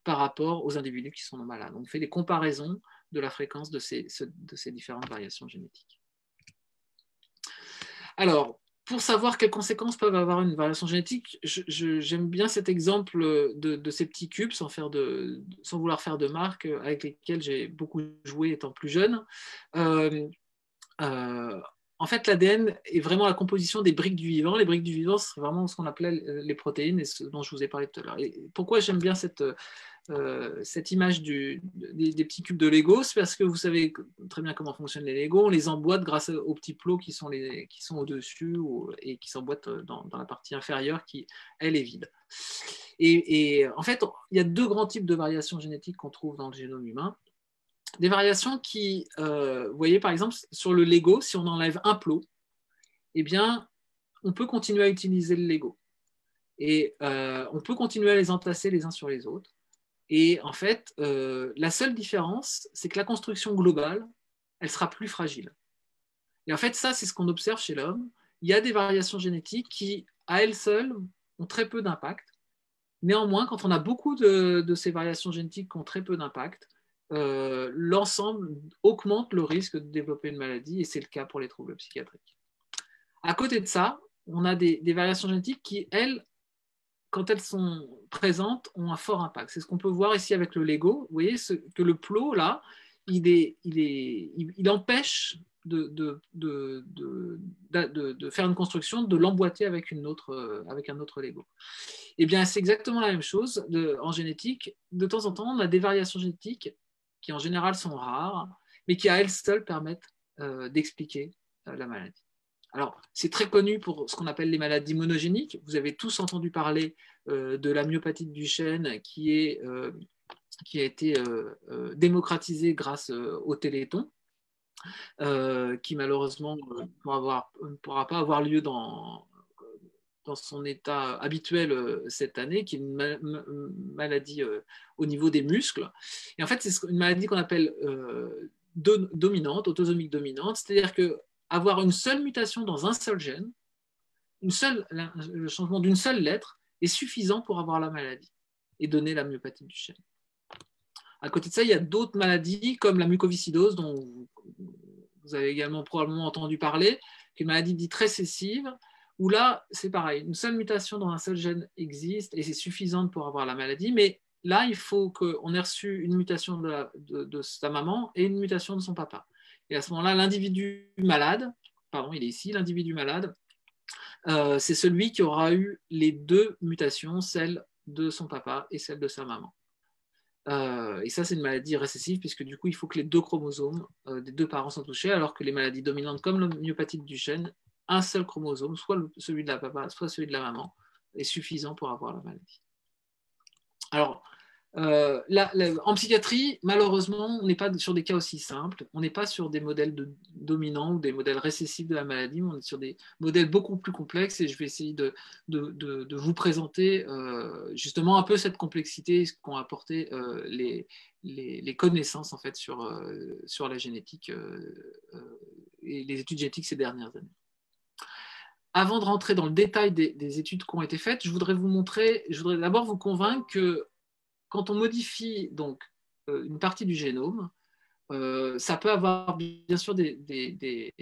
par rapport aux individus qui sont non malades. On fait des comparaisons de la fréquence de ces différentes variations génétiques. Alors, pour savoir quelles conséquences peuvent avoir une variation génétique, j'aime bien cet exemple de ces petits cubes, sans vouloir faire de marque, avec lesquels j'ai beaucoup joué étant plus jeune. En fait, l'ADN est vraiment la composition des briques du vivant. Les briques du vivant, c'est vraiment ce qu'on appelait les protéines, et ce dont je vous ai parlé tout à l'heure. Et pourquoi j'aime bien cette image des petits cubes de Lego? C'est parce que vous savez très bien comment fonctionnent les Lego. On les emboîte grâce aux petits plots qui sont au-dessus et qui s'emboîtent dans la partie inférieure qui, elle, est vide. Et en fait, il y a deux grands types de variations génétiques qu'on trouve dans le génome humain. Des variations qui, vous voyez par exemple sur le Lego, si on enlève un plot, eh bien, on peut continuer à utiliser le Lego. Et on peut continuer à les entasser les uns sur les autres. Et en fait, la seule différence, c'est que la construction globale, elle sera plus fragile. Et en fait, ça, c'est ce qu'on observe chez l'homme. Il y a des variations génétiques qui, à elles seules, ont très peu d'impact. Néanmoins, quand on a beaucoup de ces variations génétiques qui ont très peu d'impact, l'ensemble augmente le risque de développer une maladie, et c'est le cas pour les troubles psychiatriques. À côté de ça, on a des variations génétiques qui, elles, quand elles sont présentes, ont un fort impact. C'est ce qu'on peut voir ici avec le Lego. Vous voyez que le plot, là, il empêche de faire une construction, de l'emboîter avec un autre Lego. Eh bien, c'est exactement la même chose en génétique. De temps en temps, on a des variations génétiques qui, en général, sont rares, mais qui, à elles seules, permettent d'expliquer la maladie. Alors, c'est très connu pour ce qu'on appelle les maladies monogéniques. Vous avez tous entendu parler de la myopathie de Duchenne qui a été démocratisée grâce au Téléthon, qui malheureusement ne pourra pas avoir lieu dans son état habituel cette année, qui est une maladie au niveau des muscles. Et en fait, c'est une maladie qu'on appelle dominante, autosomique dominante, c'est-à-dire que avoir une seule mutation dans un seul gène, le changement d'une seule lettre, est suffisant pour avoir la maladie et donner la myopathie de Duchenne. À côté de ça, il y a d'autres maladies comme la mucoviscidose, dont vous avez également probablement entendu parler, qui est une maladie dite récessive, où là, c'est pareil, une seule mutation dans un seul gène existe et c'est suffisante pour avoir la maladie, mais là, il faut qu'on ait reçu une mutation de sa maman et une mutation de son papa. Et à ce moment-là, l'individu malade, il est ici, l'individu malade, c'est celui qui aura eu les deux mutations, celle de son papa et celle de sa maman. Et ça, c'est une maladie récessive, puisque du coup, il faut que les deux chromosomes des deux parents soient touchés, alors que les maladies dominantes, comme la myopathie de Duchenne, un seul chromosome, soit celui de la papa, soit celui de la maman, est suffisant pour avoir la maladie. Alors, en psychiatrie, malheureusement, on n'est pas sur des cas aussi simples. On n'est pas sur des modèles dominants ou des modèles récessifs de la maladie, mais on est sur des modèles beaucoup plus complexes, et je vais essayer de vous présenter justement un peu cette complexité, ce qu'ont apporté les connaissances en fait sur la génétique et les études génétiques ces dernières années. Avant de rentrer dans le détail des études qui ont été faites, je voudrais d'abord vous convaincre que quand on modifie donc une partie du génome, ça peut avoir bien sûr des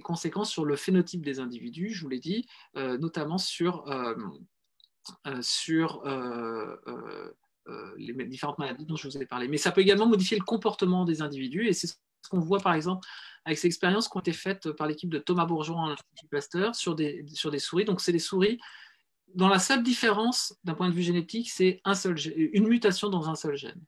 conséquences sur le phénotype des individus, je vous l'ai dit, notamment sur les différentes maladies dont je vous ai parlé. Mais ça peut également modifier le comportement des individus, et c'est ce qu'on voit par exemple avec ces expériences qui ont été faites par l'équipe de Thomas Bourgeois à l'Institut Pasteur sur des souris. Donc c'est des souris dont la seule différence d'un point de vue génétique, c'est une mutation dans un seul gène.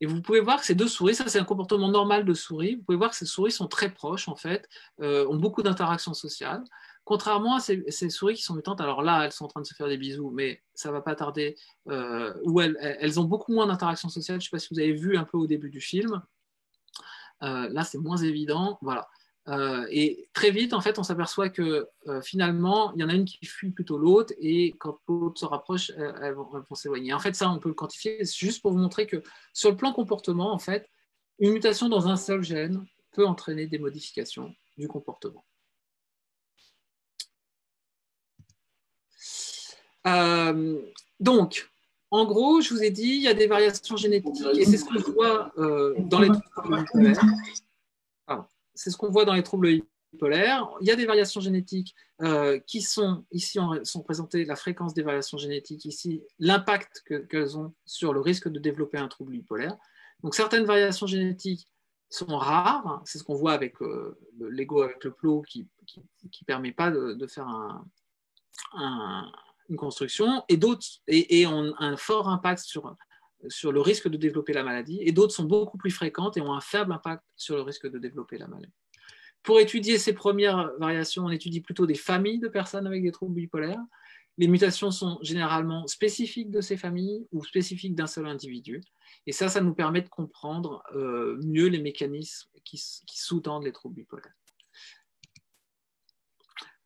Et vous pouvez voir que ces deux souris, ça c'est un comportement normal de souris, vous pouvez voir que ces souris sont très proches en fait, ont beaucoup d'interactions sociales. contrairement à ces souris qui sont mutantes, alors là, elles sont en train de se faire des bisous, mais ça ne va pas tarder, où elles ont beaucoup moins d'interaction sociale. Je ne sais pas si vous avez vu un peu au début du film. Là, c'est moins évident. Voilà. Et très vite, en fait, on s'aperçoit que finalement, il y en a une qui fuit plutôt l'autre, et quand l'autre se rapproche, elles vont s'éloigner. En fait, ça, on peut le quantifier. C'est juste pour vous montrer que sur le plan comportement, en fait, une mutation dans un seul gène peut entraîner des modifications du comportement. Donc, en gros, je vous ai dit, il y a des variations génétiques, et c'est ce qu'on voit dans les troubles bipolaires. C'est ce qu'on voit dans les troubles bipolaires. Il y a des variations génétiques qui sont, ici, sont présentées, la fréquence des variations génétiques, ici, l'impact qu'elles ont sur le risque de développer un trouble bipolaire. Donc, certaines variations génétiques sont rares, c'est ce qu'on voit avec l'ego avec le plot qui ne permet pas de faire une construction, et d'autres ont un fort impact sur le risque de développer la maladie, et d'autres sont beaucoup plus fréquentes et ont un faible impact sur le risque de développer la maladie. Pour étudier ces premières variations, on étudie plutôt des familles de personnes avec des troubles bipolaires. Les mutations sont généralement spécifiques de ces familles ou spécifiques d'un seul individu. Et ça nous permet de comprendre mieux les mécanismes qui sous-tendent les troubles bipolaires.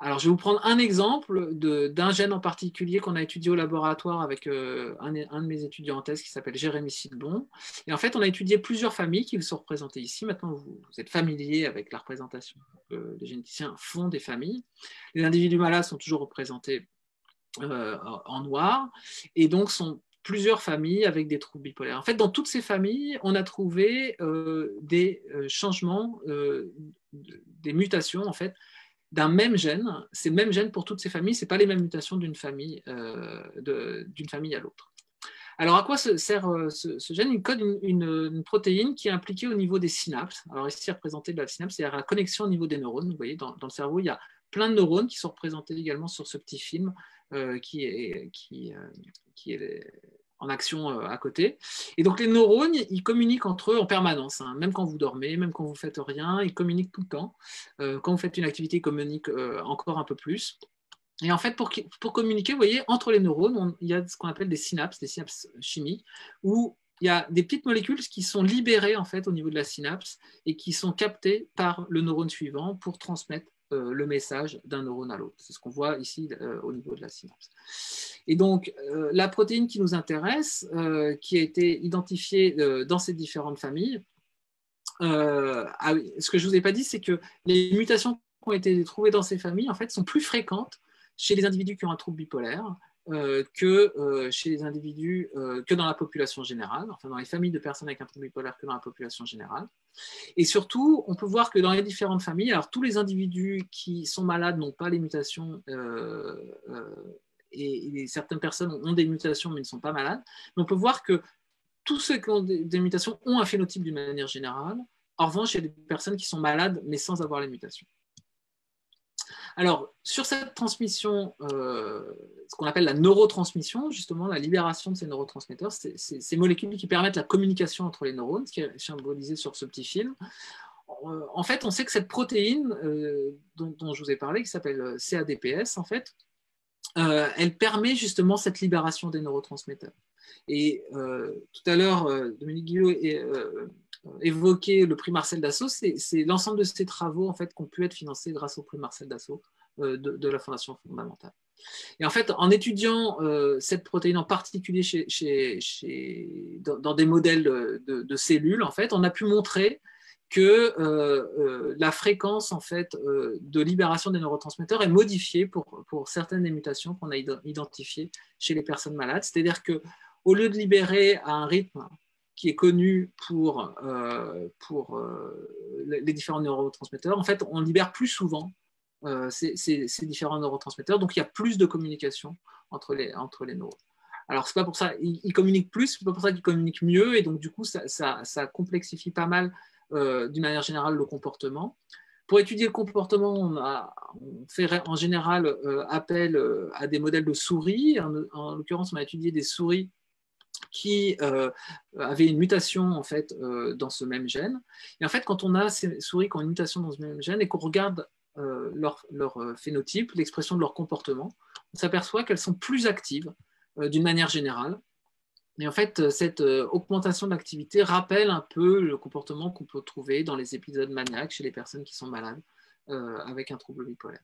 Alors, je vais vous prendre un exemple d'un gène en particulier qu'on a étudié au laboratoire avec un de mes étudiants en thèse qui s'appelle Jérémy Sidbon. Et en fait, on a étudié plusieurs familles qui sont représentées ici. Maintenant, vous êtes familiers avec la représentation que les généticiens font des familles. Les individus malades sont toujours représentés en noir, et donc sont plusieurs familles avec des troubles bipolaires. En fait, dans toutes ces familles, on a trouvé des changements, des mutations, en fait, d'un même gène. C'est le même gène pour toutes ces familles, ce n'est pas les mêmes mutations d'une famille à l'autre. Alors, à quoi sert ce gène? Il code une protéine qui est impliquée au niveau des synapses. Alors, ici, représentée de la synapse, c'est la connexion au niveau des neurones. Vous voyez, dans le cerveau, il y a plein de neurones qui sont représentés également sur ce petit film qui est en action à côté. Et donc, les neurones, ils communiquent entre eux en permanence, hein. Même quand vous dormez, même quand vous ne faites rien, ils communiquent tout le temps. Quand vous faites une activité, ils communiquent encore un peu plus. Et en fait, pour communiquer, vous voyez, entre les neurones, il y a ce qu'on appelle des synapses chimiques, où il y a des petites molécules qui sont libérées en fait, au niveau de la synapse et qui sont captées par le neurone suivant pour transmettre le message d'un neurone à l'autre. C'est ce qu'on voit ici au niveau de la synapse. Et donc, la protéine qui nous intéresse, qui a été identifiée dans ces différentes familles, ce que je ne vous ai pas dit, c'est que les mutations qui ont été trouvées dans ces familles, en fait, sont plus fréquentes chez les individus qui ont un trouble bipolaire que chez les individus, que dans la population générale, enfin dans les familles de personnes avec un trouble bipolaire que dans la population générale. Et surtout, on peut voir que dans les différentes familles, alors tous les individus qui sont malades n'ont pas les mutations, et certaines personnes ont des mutations mais ne sont pas malades, mais on peut voir que tous ceux qui ont des mutations ont un phénotype d'une manière générale. En revanche, il y a des personnes qui sont malades mais sans avoir les mutations. Alors, sur cette transmission, ce qu'on appelle la neurotransmission, justement, la libération de ces neurotransmetteurs, c'est ces molécules qui permettent la communication entre les neurones, ce qui est symbolisé sur ce petit film. En fait, on sait que cette protéine dont je vous ai parlé, qui s'appelle CADPS, en fait, elle permet justement cette libération des neurotransmetteurs. Et tout à l'heure, Dominique Guillot évoqué le prix Marcel Dassault, c'est l'ensemble de ces travaux en fait, qui ont pu être financés grâce au prix Marcel Dassault de la Fondation fondamentale. Et en fait, en étudiant cette protéine en particulier dans des modèles de cellules, en fait, on a pu montrer que la fréquence en fait, de libération des neurotransmetteurs est modifiée pour certaines des mutations qu'on a identifiées chez les personnes malades. C'est-à-dire qu'au lieu de libérer à un rythme qui est connu pour les différents neurotransmetteurs, en fait, on libère plus souvent ces différents neurotransmetteurs, donc il y a plus de communication entre les neurones. Alors, c'est pas pour ça, ils communiquent plus, c'est pas pour ça qu'ils communiquent mieux, et donc du coup, ça complexifie pas mal, d'une manière générale, le comportement. Pour étudier le comportement, on fait en général appel à des modèles de souris. En l'occurrence, on a étudié des souris qui avaient une mutation en fait, dans ce même gène. Et en fait, quand on a ces souris qui ont une mutation dans ce même gène et qu'on regarde leur phénotype, l'expression de leur comportement, on s'aperçoit qu'elles sont plus actives d'une manière générale. Et en fait, cette augmentation de l'activité rappelle un peu le comportement qu'on peut trouver dans les épisodes maniaques chez les personnes qui sont malades avec un trouble bipolaire.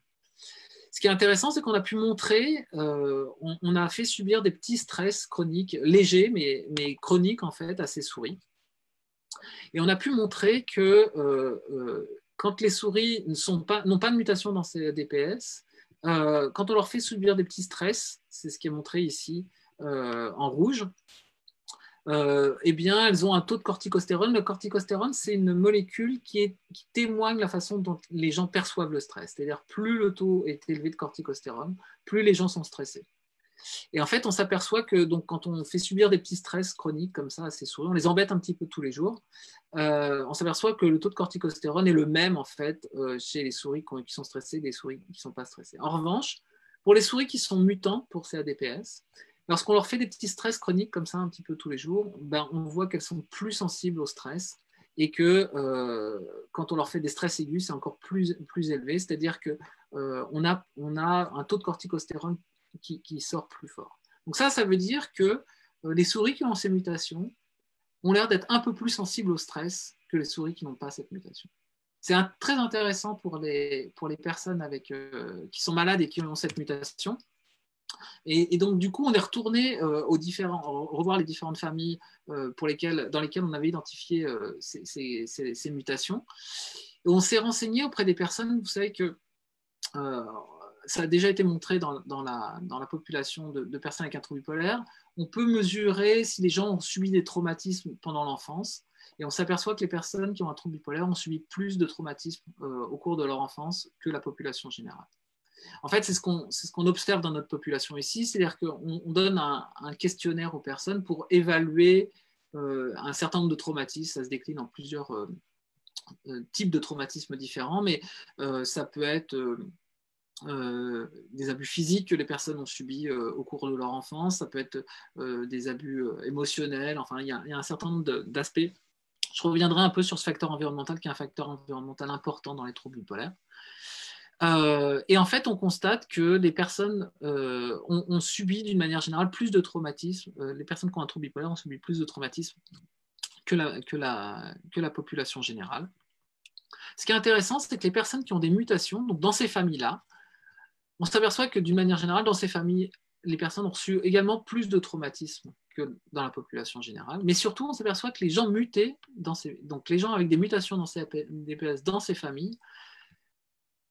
Ce qui est intéressant, c'est qu'on a pu montrer, on a fait subir des petits stress chroniques, légers, mais chroniques en fait, à ces souris. Et on a pu montrer que quand les souris n'ont pas de mutation dans ces DPS, quand on leur fait subir des petits stress, c'est ce qui est montré ici en rouge, eh bien, elles ont un taux de corticostérone. Le corticostérone, c'est une molécule qui témoigne la façon dont les gens perçoivent le stress. C'est-à-dire, plus le taux est élevé de corticostérone, plus les gens sont stressés. Et en fait, on s'aperçoit que donc, quand on fait subir des petits stress chroniques comme ça à ces souris, on les embête un petit peu tous les jours, on s'aperçoit que le taux de corticostérone est le même en fait chez les souris qui sont stressées et les souris qui ne sont pas stressées. En revanche, pour les souris qui sont mutantes pour ces ADPS, lorsqu'on leur fait des petits stress chroniques comme ça un petit peu tous les jours, ben, on voit qu'elles sont plus sensibles au stress et que quand on leur fait des stress aigus, c'est encore plus élevé, c'est-à-dire qu'on a un taux de corticostérone qui sort plus fort. Donc ça veut dire que les souris qui ont ces mutations ont l'air d'être un peu plus sensibles au stress que les souris qui n'ont pas cette mutation. C'est très intéressant pour les personnes qui sont malades et qui ont cette mutation. Et donc, du coup, on est retourné revoir les différentes familles dans lesquelles on avait identifié ces mutations. Et on s'est renseigné auprès des personnes, vous savez que ça a déjà été montré dans la population de personnes avec un trouble bipolaire. On peut mesurer si les gens ont subi des traumatismes pendant l'enfance. Et on s'aperçoit que les personnes qui ont un trouble bipolaire ont subi plus de traumatismes au cours de leur enfance que la population générale. En fait, c'est ce qu'on observe dans notre population ici, c'est-à-dire qu'on donne un questionnaire aux personnes pour évaluer un certain nombre de traumatismes. Ça se décline en plusieurs types de traumatismes différents, mais ça peut être des abus physiques que les personnes ont subis au cours de leur enfance, ça peut être des abus émotionnels, enfin, il y a un certain nombre d'aspects. Je reviendrai un peu sur ce facteur environnemental qui est un facteur environnemental important dans les troubles bipolaires. Et en fait, on constate que les personnes ont subi d'une manière générale plus de traumatismes. Les personnes qui ont un trouble bipolaire ont subi plus de traumatismes que la population générale. Ce qui est intéressant, c'est que les personnes qui ont des mutations, donc dans ces familles-là, on s'aperçoit que d'une manière générale, dans ces familles, les personnes ont reçu également plus de traumatismes que dans la population générale. Mais surtout, on s'aperçoit que les gens mutés, donc les gens avec des mutations dans ces DPS dans ces familles,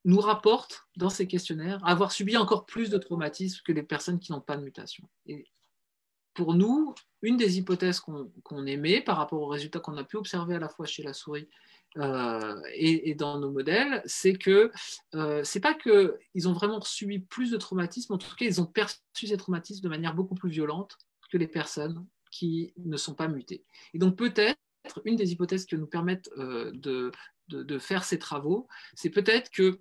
nous rapportent dans ces questionnaires avoir subi encore plus de traumatismes que les personnes qui n'ont pas de mutation. Et pour nous, une des hypothèses qu'on émet par rapport aux résultats qu'on a pu observer à la fois chez la souris et dans nos modèles, c'est que c'est pas qu'ils ont vraiment subi plus de traumatismes, en tout cas, ils ont perçu ces traumatismes de manière beaucoup plus violente que les personnes qui ne sont pas mutées. Et donc peut-être, une des hypothèses qui nous permettent de faire ces travaux, c'est peut-être que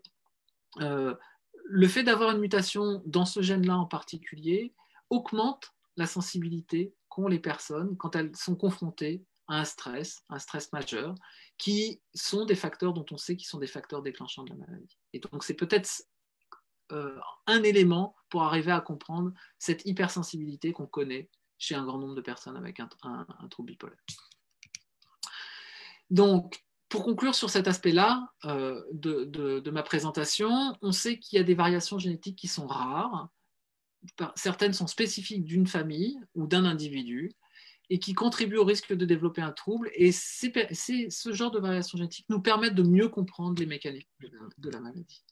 le fait d'avoir une mutation dans ce gène-là en particulier augmente la sensibilité qu'ont les personnes quand elles sont confrontées à un stress majeur, qui sont des facteurs dont on sait qu'ils sont des facteurs déclenchants de la maladie. Et donc c'est peut-être un élément pour arriver à comprendre cette hypersensibilité qu'on connaît chez un grand nombre de personnes avec un trouble bipolaire. Donc, pour conclure sur cet aspect-là de ma présentation, on sait qu'il y a des variations génétiques qui sont rares. Certaines sont spécifiques d'une famille ou d'un individu et qui contribuent au risque de développer un trouble. Et ce genre de variations génétiques nous permettent de mieux comprendre les mécanismes de la maladie.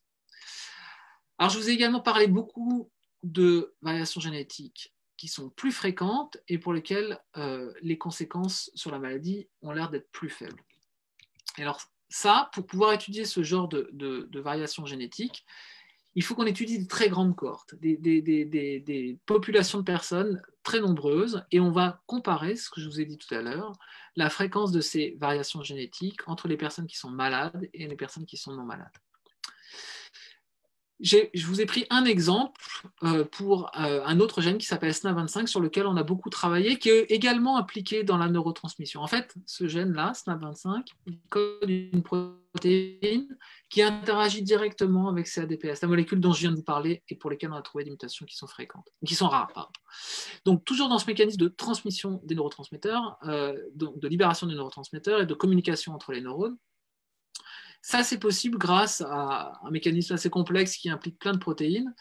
Alors, je vous ai également parlé beaucoup de variations génétiques qui sont plus fréquentes et pour lesquelles les conséquences sur la maladie ont l'air d'être plus faibles. Et alors ça, pour pouvoir étudier ce genre de variations génétiques, il faut qu'on étudie de très grandes cohortes, des populations de personnes très nombreuses, et on va comparer, ce que je vous ai dit tout à l'heure, la fréquence de ces variations génétiques entre les personnes qui sont malades et les personnes qui sont non malades. Je vous ai pris un exemple pour un autre gène qui s'appelle SNAP25 sur lequel on a beaucoup travaillé, qui est également impliqué dans la neurotransmission. En fait, ce gène-là, SNAP25, il code une protéine qui interagit directement avec CADPS, la molécule dont je viens de vous parler et pour lesquelles on a trouvé des mutations qui sont fréquentes, qui sont rares. Pardon. Donc, toujours dans ce mécanisme de transmission des neurotransmetteurs, de libération des neurotransmetteurs et de communication entre les neurones. Ça, c'est possible grâce à un mécanisme assez complexe qui implique plein de protéines,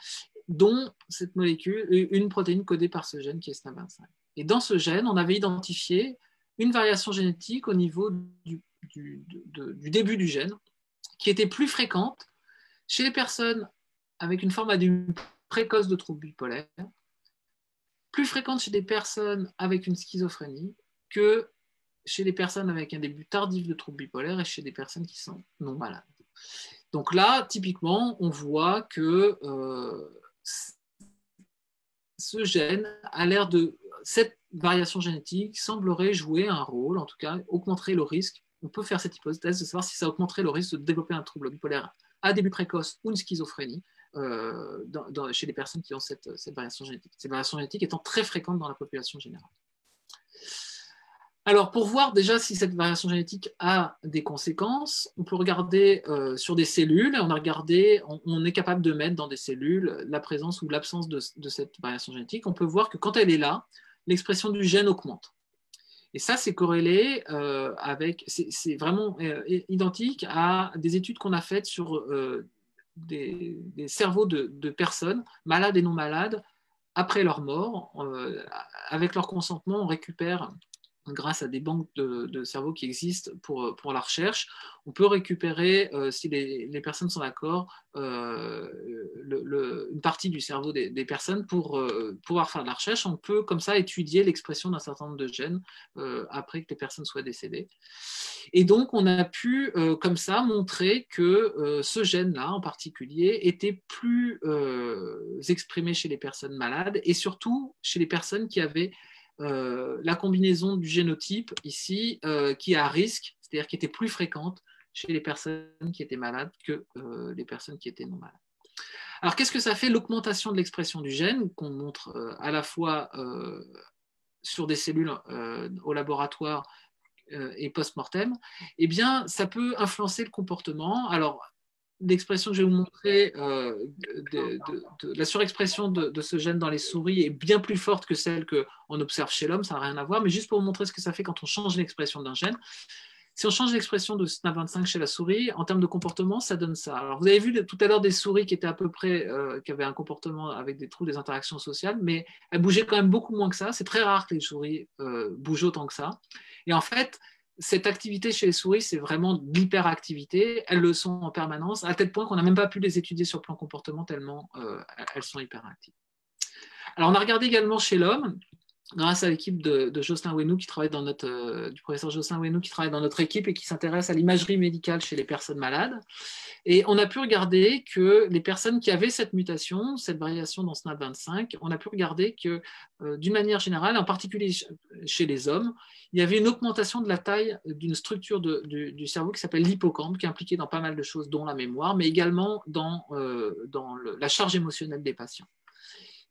dont cette molécule, une protéine codée par ce gène qui est SNAP25. Et dans ce gène, on avait identifié une variation génétique au niveau du début du gène, qui était plus fréquente chez les personnes avec une forme adulte précoce de troubles bipolaires, plus fréquente chez des personnes avec une schizophrénie que chez les personnes avec un début tardif de troubles bipolaires et chez des personnes qui sont non malades. Donc là, typiquement, on voit que ce gène a l'air de... Cette variation génétique semblerait jouer un rôle, en tout cas, augmenterait le risque. On peut faire cette hypothèse de savoir si ça augmenterait le risque de développer un trouble bipolaire à début précoce ou une schizophrénie chez les personnes qui ont cette variation génétique. Cette variation génétique étant très fréquente dans la population générale. Alors, pour voir déjà si cette variation génétique a des conséquences, on peut regarder sur des cellules. On est capable de mettre dans des cellules la présence ou l'absence de cette variation génétique. On peut voir que quand elle est là, l'expression du gène augmente. Et ça, c'est corrélé c'est vraiment identique à des études qu'on a faites sur des cerveaux de personnes malades et non malades après leur mort. Avec leur consentement, on récupère, grâce à des banques de cerveaux qui existent pour la recherche, on peut récupérer, si les personnes sont d'accord, une partie du cerveau des personnes pour pouvoir faire de la recherche. On peut comme ça étudier l'expression d'un certain nombre de gènes après que les personnes soient décédées. Et donc, on a pu, comme ça, montrer que ce gène-là, en particulier, était plus exprimé chez les personnes malades et surtout chez les personnes qui avaient la combinaison du génotype ici qui est à risque, c'est-à-dire qui était plus fréquente chez les personnes qui étaient malades que les personnes qui étaient non malades. Alors, qu'est-ce que ça fait l'augmentation de l'expression du gène qu'on montre à la fois sur des cellules au laboratoire et post-mortem? Eh bien, ça peut influencer le comportement. Alors, l'expression que je vais vous montrer, la surexpression de ce gène dans les souris est bien plus forte que celle qu'on observe chez l'homme, ça n'a rien à voir, mais juste pour vous montrer ce que ça fait quand on change l'expression d'un gène. Si on change l'expression de SNAP25 chez la souris, en termes de comportement, ça donne ça. Alors, vous avez vu tout à l'heure des souris qui étaient à peu près, qui avaient un comportement avec des troubles des interactions sociales, mais elles bougeaient quand même beaucoup moins que ça. C'est très rare que les souris bougent autant que ça. Et en fait, cette activité chez les souris, c'est vraiment de l'hyperactivité. Elles le sont en permanence, à tel point qu'on n'a même pas pu les étudier sur le plan comportement tellement elles sont hyperactives. Alors, on a regardé également chez l'homme, grâce à l'équipe de Jocelyn Wenou qui travaille du professeur Jocelyn Wenou qui travaille dans notre équipe et qui s'intéresse à l'imagerie médicale chez les personnes malades. Et on a pu regarder que les personnes qui avaient cette mutation, cette variation dans SNAP25, on a pu regarder que d'une manière générale, en particulier chez les hommes, il y avait une augmentation de la taille d'une structure du cerveau qui s'appelle l'hippocampe, qui est impliquée dans pas mal de choses, dont la mémoire, mais également dans la charge émotionnelle des patients.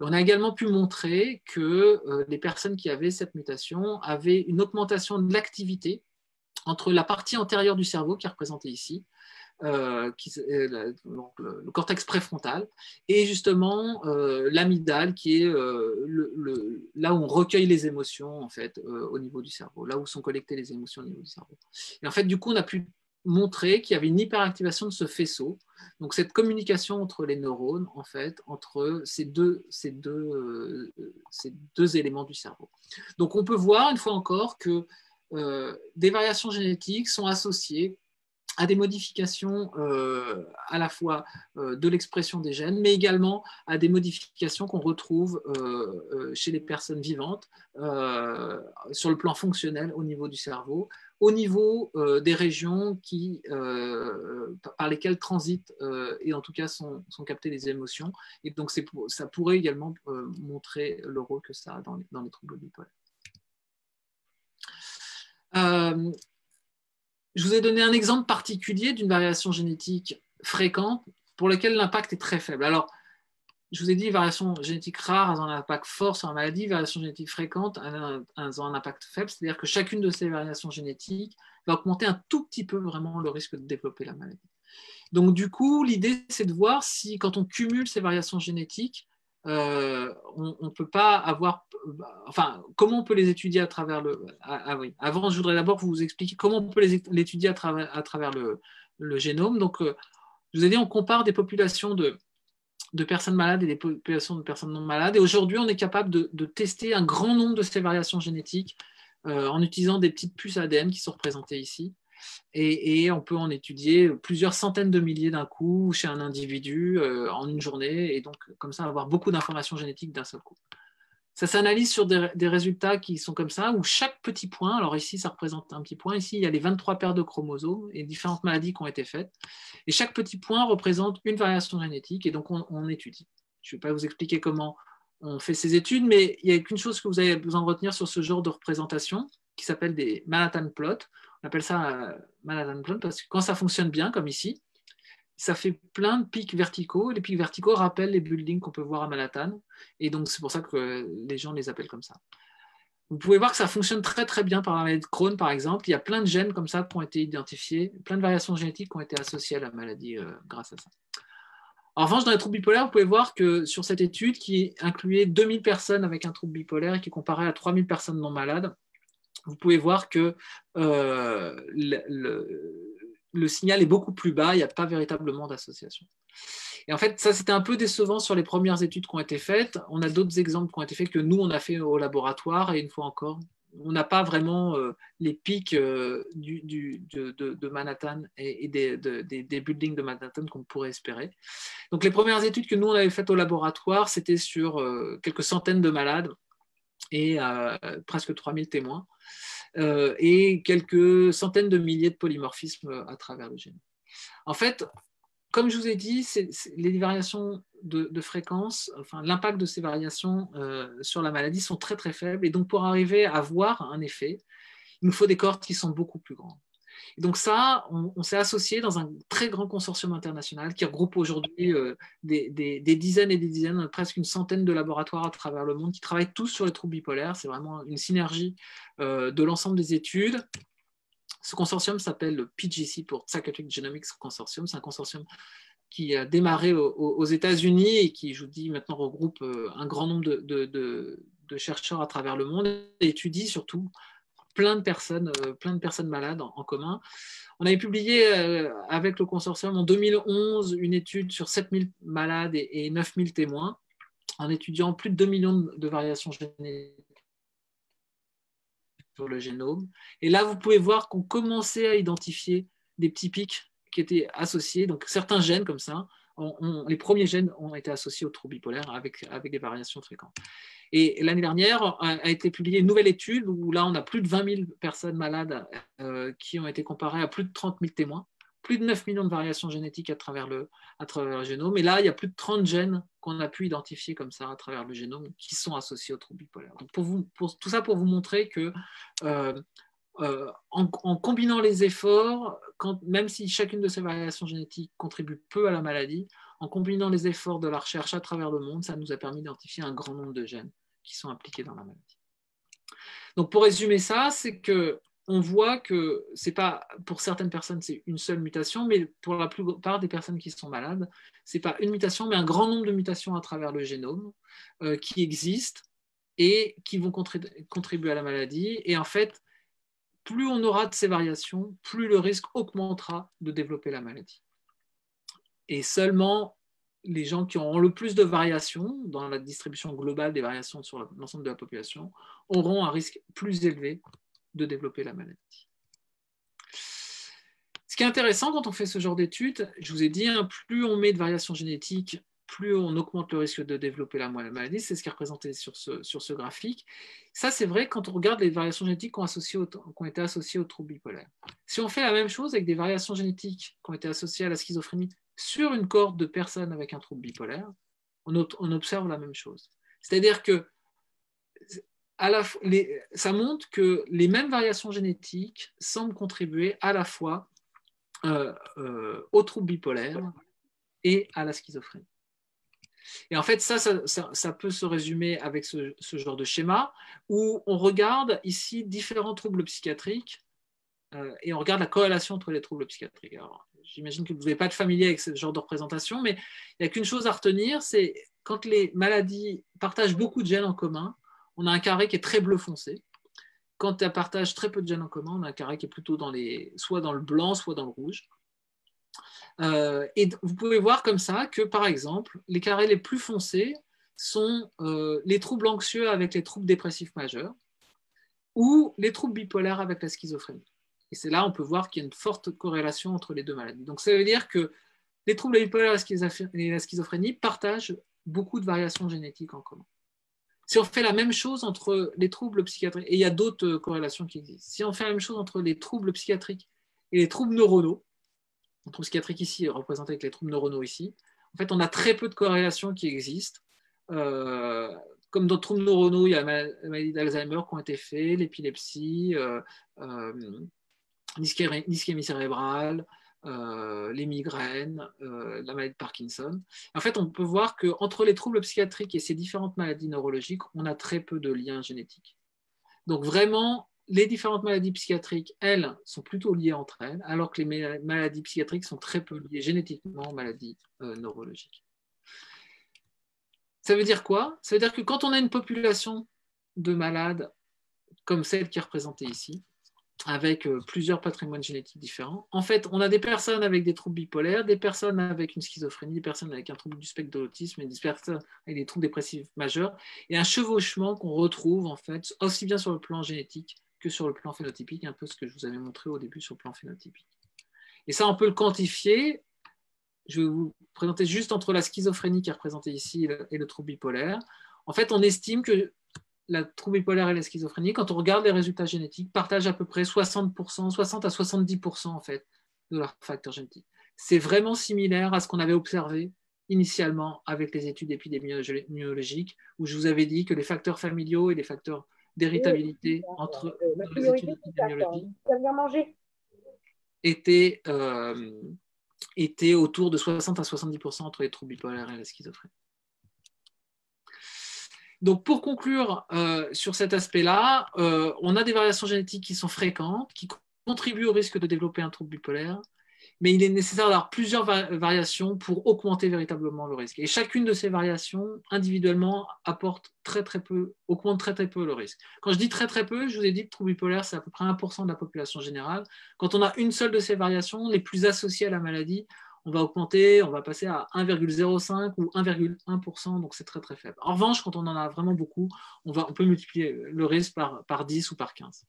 On a également pu montrer que les personnes qui avaient cette mutation avaient une augmentation de l'activité entre la partie antérieure du cerveau, qui est représentée ici, donc le cortex préfrontal, et justement l'amygdale, qui est là où on recueille les émotions en fait, au niveau du cerveau, là où sont collectées les émotions au niveau du cerveau. Et en fait, du coup, on a pu montrer qu'il y avait une hyperactivation de ce faisceau, donc cette communication entre les neurones, en fait, entre ces deux éléments du cerveau. Donc on peut voir une fois encore que des variations génétiques sont associées à des modifications à la fois de l'expression des gènes, mais également à des modifications qu'on retrouve chez les personnes vivantes sur le plan fonctionnel au niveau du cerveau, au niveau des régions par lesquelles transitent et en tout cas sont captées les émotions. Et donc ça pourrait également montrer le rôle que ça a dans les troubles bipolaires. Je vous ai donné un exemple particulier d'une variation génétique fréquente pour lesquelles l'impact est très faible. Alors, je vous ai dit, variations génétiques rares, elles ont un impact fort sur la maladie, variations génétiques fréquentes, elles ont un impact faible, c'est-à-dire que chacune de ces variations génétiques va augmenter un tout petit peu vraiment le risque de développer la maladie. Donc du coup, l'idée, c'est de voir si, quand on cumule ces variations génétiques, on ne peut pas avoir... Enfin, comment on peut les étudier à travers le... oui. Avant, je voudrais d'abord vous expliquer comment on peut les étudier à travers le génome. Donc, je vous ai dit, on compare des populations de personnes malades et des populations de personnes non malades. Et aujourd'hui, on est capable de tester un grand nombre de ces variations génétiques en utilisant des petites puces ADN qui sont représentées ici. Et on peut en étudier plusieurs centaines de milliers d'un coup chez un individu en une journée, et donc comme ça avoir beaucoup d'informations génétiques d'un seul coup. Ça s'analyse sur des résultats qui sont comme ça, où chaque petit point, alors ici ça représente un petit point, ici il y a les 23 paires de chromosomes et différentes maladies qui ont été faites, et chaque petit point représente une variation génétique, et donc on étudie. Je ne vais pas vous expliquer comment on fait ces études, mais il n'y a qu'une chose que vous avez besoin de retenir sur ce genre de représentation, qui s'appelle des Manhattan plots. On appelle ça Manhattan plot parce que quand ça fonctionne bien, comme ici, ça fait plein de pics verticaux. Les pics verticaux rappellent les buildings qu'on peut voir à Manhattan. Et donc, c'est pour ça que les gens les appellent comme ça. Vous pouvez voir que ça fonctionne très très bien par la maladie de Crohn, par exemple. Il y a plein de gènes comme ça qui ont été identifiés, plein de variations génétiques qui ont été associées à la maladie grâce à ça. En revanche, dans les troubles bipolaires, vous pouvez voir que sur cette étude qui incluait 2000 personnes avec un trouble bipolaire et qui comparait à 3000 personnes non malades, vous pouvez voir que le signal est beaucoup plus bas, il n'y a pas véritablement d'association. Et en fait, ça, c'était un peu décevant sur les premières études qui ont été faites. On a d'autres exemples qui ont été faits que nous, on a fait au laboratoire, et une fois encore, on n'a pas vraiment les pics de Manhattan et des buildings de Manhattan qu'on pourrait espérer. Donc, les premières études que nous, on avait faites au laboratoire, c'était sur quelques centaines de malades et presque 3000 témoins. Et quelques centaines de milliers de polymorphismes à travers le génome. En fait, comme je vous ai dit, les variations de fréquence, enfin, l'impact de ces variations sur la maladie sont très très faibles, et donc pour arriver à voir un effet, il nous faut des cohortes qui sont beaucoup plus grandes. Et donc ça, on s'est associé dans un très grand consortium international qui regroupe aujourd'hui des dizaines et des dizaines, presque une centaine de laboratoires à travers le monde qui travaillent tous sur les troubles bipolaires. C'est vraiment une synergie de l'ensemble des études. Ce consortium s'appelle le PGC pour Psychiatric Genomics Consortium. C'est un consortium qui a démarré aux États-Unis et qui, je vous dis, maintenant regroupe un grand nombre de chercheurs à travers le monde et étudie surtout plein de personnes malades en commun. On avait publié avec le consortium en 2011 une étude sur 7000 malades et 9000 témoins, en étudiant plus de 2 millions de variations génétiques sur le génome. Et là, vous pouvez voir qu'on commençait à identifier des petits pics qui étaient associés, donc certains gènes comme ça, les premiers gènes ont été associés aux troubles bipolaires avec des variations fréquentes. Et l'année dernière a été publiée une nouvelle étude où là, on a plus de 20 000 personnes malades qui ont été comparées à plus de 30 000 témoins, plus de 9 millions de variations génétiques à travers le génome. Et là, il y a plus de 30 gènes qu'on a pu identifier comme ça à travers le génome qui sont associés aux troubles bipolaires. Donc tout ça pour vous montrer que en combinant les efforts, même si chacune de ces variations génétiques contribue peu à la maladie, en combinant les efforts de la recherche à travers le monde, ça nous a permis d'identifier un grand nombre de gènes qui sont impliqués dans la maladie. Donc pour résumer ça, c'est qu'on voit que c'est pas, pour certaines personnes, c'est une seule mutation, mais pour la plupart des personnes qui sont malades, c'est pas une mutation, mais un grand nombre de mutations à travers le génome qui existent et qui vont contribuer à la maladie. Et en fait, plus on aura de ces variations, plus le risque augmentera de développer la maladie. Et seulement les gens qui auront le plus de variations dans la distribution globale des variations sur l'ensemble de la population auront un risque plus élevé de développer la maladie. Ce qui est intéressant quand on fait ce genre d'études, je vous ai dit, plus on met de variations génétiques, plus on augmente le risque de développer la maladie. C'est ce qui est représenté sur ce graphique. Ça, c'est vrai quand on regarde les variations génétiques qui ont été associées au trouble bipolaire. Si on fait la même chose avec des variations génétiques qui ont été associées à la schizophrénie sur une cohorte de personnes avec un trouble bipolaire, on observe la même chose. C'est-à-dire que ça montre que les mêmes variations génétiques semblent contribuer à la fois au trouble bipolaire et à la schizophrénie. Et en fait, ça peut se résumer avec ce genre de schéma où on regarde ici différents troubles psychiatriques et on regarde la corrélation entre les troubles psychiatriques. Alors, j'imagine que vous n'avez pas de familier avec ce genre de représentation, mais il n'y a qu'une chose à retenir, c'est quand les maladies partagent beaucoup de gènes en commun, on a un carré qui est très bleu foncé. Quand elles partagent très peu de gènes en commun, on a un carré qui est plutôt soit dans le blanc, soit dans le rouge. Et vous pouvez voir comme ça que, par exemple, les carrés les plus foncés sont les troubles anxieux avec les troubles dépressifs majeurs ou les troubles bipolaires avec la schizophrénie. Et c'est là on peut voir qu'il y a une forte corrélation entre les deux maladies. Donc ça veut dire que les troubles bipolaires et la schizophrénie partagent beaucoup de variations génétiques en commun. Si on fait la même chose entre les troubles psychiatriques, et il y a d'autres corrélations qui existent, si on fait la même chose entre les troubles psychiatriques et les troubles neuronaux, le trouble psychiatrique ici est représenté avec les troubles neuronaux ici, en fait on a très peu de corrélations qui existent. Comme dans les troubles neuronaux, il y a la maladie d'Alzheimer qui ont été faits, l'épilepsie, l'ischémie cérébrale, les migraines, la maladie de Parkinson. En fait, on peut voir qu'entre les troubles psychiatriques et ces différentes maladies neurologiques, on a très peu de liens génétiques. Donc vraiment, les différentes maladies psychiatriques, elles, sont plutôt liées entre elles, alors que les maladies psychiatriques sont très peu liées génétiquement aux maladies neurologiques. Ça veut dire quoi? Ça veut dire que quand on a une population de malades comme celle qui est représentée ici, avec plusieurs patrimoines génétiques différents. En fait, on a des personnes avec des troubles bipolaires, des personnes avec une schizophrénie, des personnes avec un trouble du spectre de l'autisme, et des personnes avec des troubles dépressifs majeurs, et un chevauchement qu'on retrouve en fait aussi bien sur le plan génétique que sur le plan phénotypique, un peu ce que je vous avais montré au début sur le plan phénotypique. Et ça, on peut le quantifier. Je vais vous présenter juste entre la schizophrénie qui est représentée ici et le trouble bipolaire. En fait, on estime que la trouble bipolaire et la schizophrénie, quand on regarde les résultats génétiques, partagent à peu près 60%, 60 à 70% en fait, de leurs facteurs génétiques. C'est vraiment similaire à ce qu'on avait observé initialement avec les études épidémiologiques, où je vous avais dit que les facteurs familiaux et les facteurs d'héritabilité entre les études épidémiologiques étaient autour de 60 à 70% entre les troubles bipolaires et la schizophrénie. Donc, pour conclure sur cet aspect-là, on a des variations génétiques qui sont fréquentes, qui contribuent au risque de développer un trouble bipolaire, mais il est nécessaire d'avoir plusieurs variations pour augmenter véritablement le risque. Et chacune de ces variations, individuellement, augmente très peu le risque. Quand je dis très peu, je vous ai dit que le trouble bipolaire, c'est à peu près 1% de la population générale. Quand on a une seule de ces variations, les plus associées à la maladie, on va passer à 1,05 ou 1,1%, donc c'est très faible. En revanche, quand on en a vraiment beaucoup, on peut multiplier le risque par 10 ou par 15.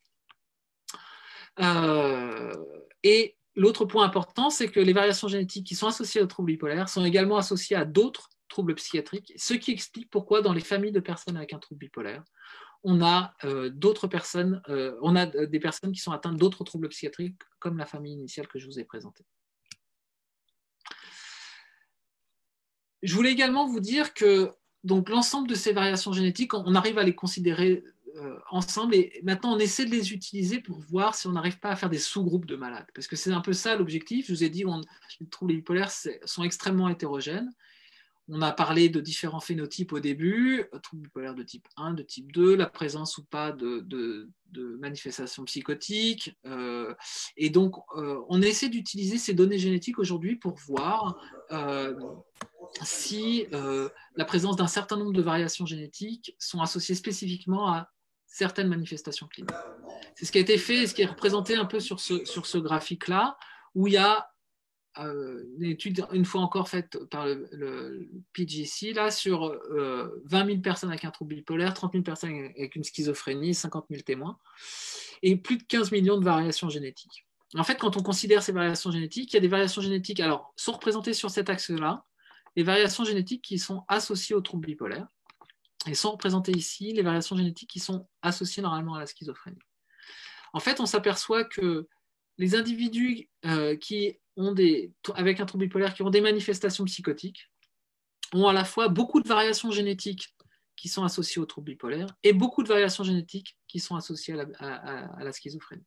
Et l'autre point important, c'est que les variations génétiques qui sont associées au trouble bipolaire sont également associées à d'autres troubles psychiatriques, ce qui explique pourquoi dans les familles de personnes avec un trouble bipolaire, on a des personnes qui sont atteintes d'autres troubles psychiatriques, comme la famille initiale que je vous ai présentée. Je voulais également vous dire que l'ensemble de ces variations génétiques, on arrive à les considérer ensemble et maintenant on essaie de les utiliser pour voir si on n'arrive pas à faire des sous-groupes de malades. Parce que c'est un peu ça l'objectif. Je vous ai dit que les troubles bipolaires sont extrêmement hétérogènes. On a parlé de différents phénotypes au début, troubles bipolaires de type 1, de type 2, la présence ou pas de manifestations psychotiques. Et donc, on essaie d'utiliser ces données génétiques aujourd'hui pour voir si la présence d'un certain nombre de variations génétiques sont associées spécifiquement à certaines manifestations cliniques. C'est ce qui a été fait et ce qui est représenté un peu sur ce graphique-là, où il y a une étude, une fois encore faite par le PGC, là, sur 20 000 personnes avec un trouble bipolaire, 30 000 personnes avec une schizophrénie, 50 000 témoins, et plus de 15 millions de variations génétiques. En fait, quand on considère ces variations génétiques, il y a des variations génétiques, alors, sont représentées sur cet axe-là, les variations génétiques qui sont associées au trouble bipolaire, et sont représentées ici, les variations génétiques qui sont associées normalement à la schizophrénie. En fait, on s'aperçoit que les individus avec un trouble bipolaire qui ont des manifestations psychotiques ont à la fois beaucoup de variations génétiques qui sont associées au trouble bipolaire et beaucoup de variations génétiques qui sont associées à la schizophrénie.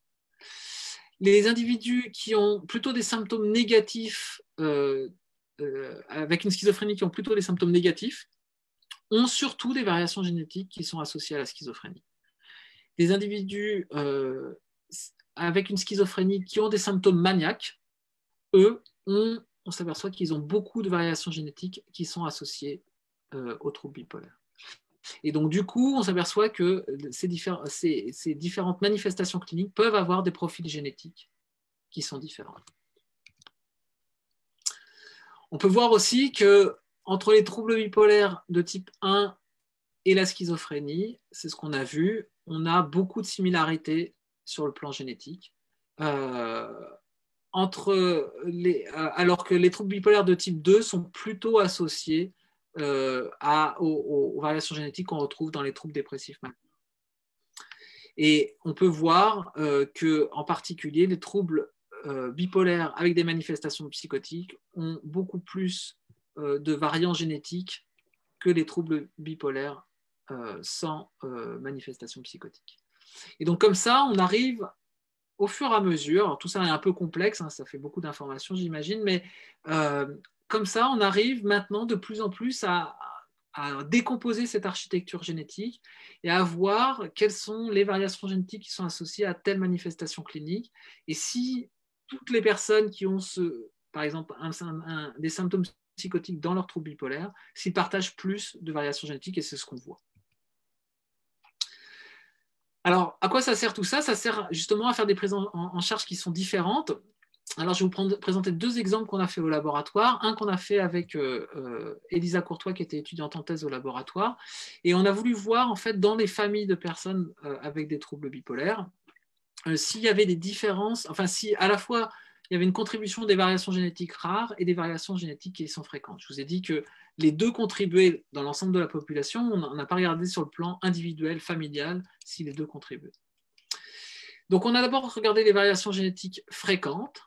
Les individus qui ont plutôt des symptômes négatifs avec une schizophrénie qui ont plutôt des symptômes négatifs ont surtout des variations génétiques qui sont associées à la schizophrénie. Des individus avec une schizophrénie qui ont des symptômes maniaques, eux, on s'aperçoit qu'ils ont beaucoup de variations génétiques qui sont associées aux troubles bipolaires. Et donc, du coup, on s'aperçoit que ces différentes manifestations cliniques peuvent avoir des profils génétiques qui sont différents. On peut voir aussi que entre les troubles bipolaires de type 1 et la schizophrénie, c'est ce qu'on a vu, on a beaucoup de similarités sur le plan génétique. Alors que les troubles bipolaires de type 2 sont plutôt associés aux variations génétiques qu'on retrouve dans les troubles dépressifs majeurs. Et on peut voir qu'en particulier, les troubles bipolaires avec des manifestations psychotiques ont beaucoup plus de variants génétiques que les troubles bipolaires sans manifestations psychotiques. Et donc comme ça, on arrive au fur et à mesure, alors tout ça est un peu complexe, hein, ça fait beaucoup d'informations j'imagine, mais comme ça, on arrive maintenant de plus en plus à décomposer cette architecture génétique et à voir quelles sont les variations génétiques qui sont associées à telle manifestation clinique. Et si toutes les personnes qui ont, par exemple, des symptômes psychotiques dans leur trouble bipolaire, s'ils partagent plus de variations génétiques, et c'est ce qu'on voit. Alors, à quoi ça sert tout ça? Ça sert justement à faire des prises en charge qui sont différentes. Alors, je vais vous présenter deux exemples qu'on a fait au laboratoire. Un qu'on a fait avec Elisa Courtois, qui était étudiante en thèse au laboratoire. Et on a voulu voir, en fait, dans les familles de personnes avec des troubles bipolaires, s'il y avait des différences, enfin, si à la fois il y avait une contribution des variations génétiques rares et des variations génétiques qui sont fréquentes. Je vous ai dit que les deux contribuaient dans l'ensemble de la population. On n'a pas regardé sur le plan individuel, familial, si les deux contribuaient. Donc, on a d'abord regardé les variations génétiques fréquentes.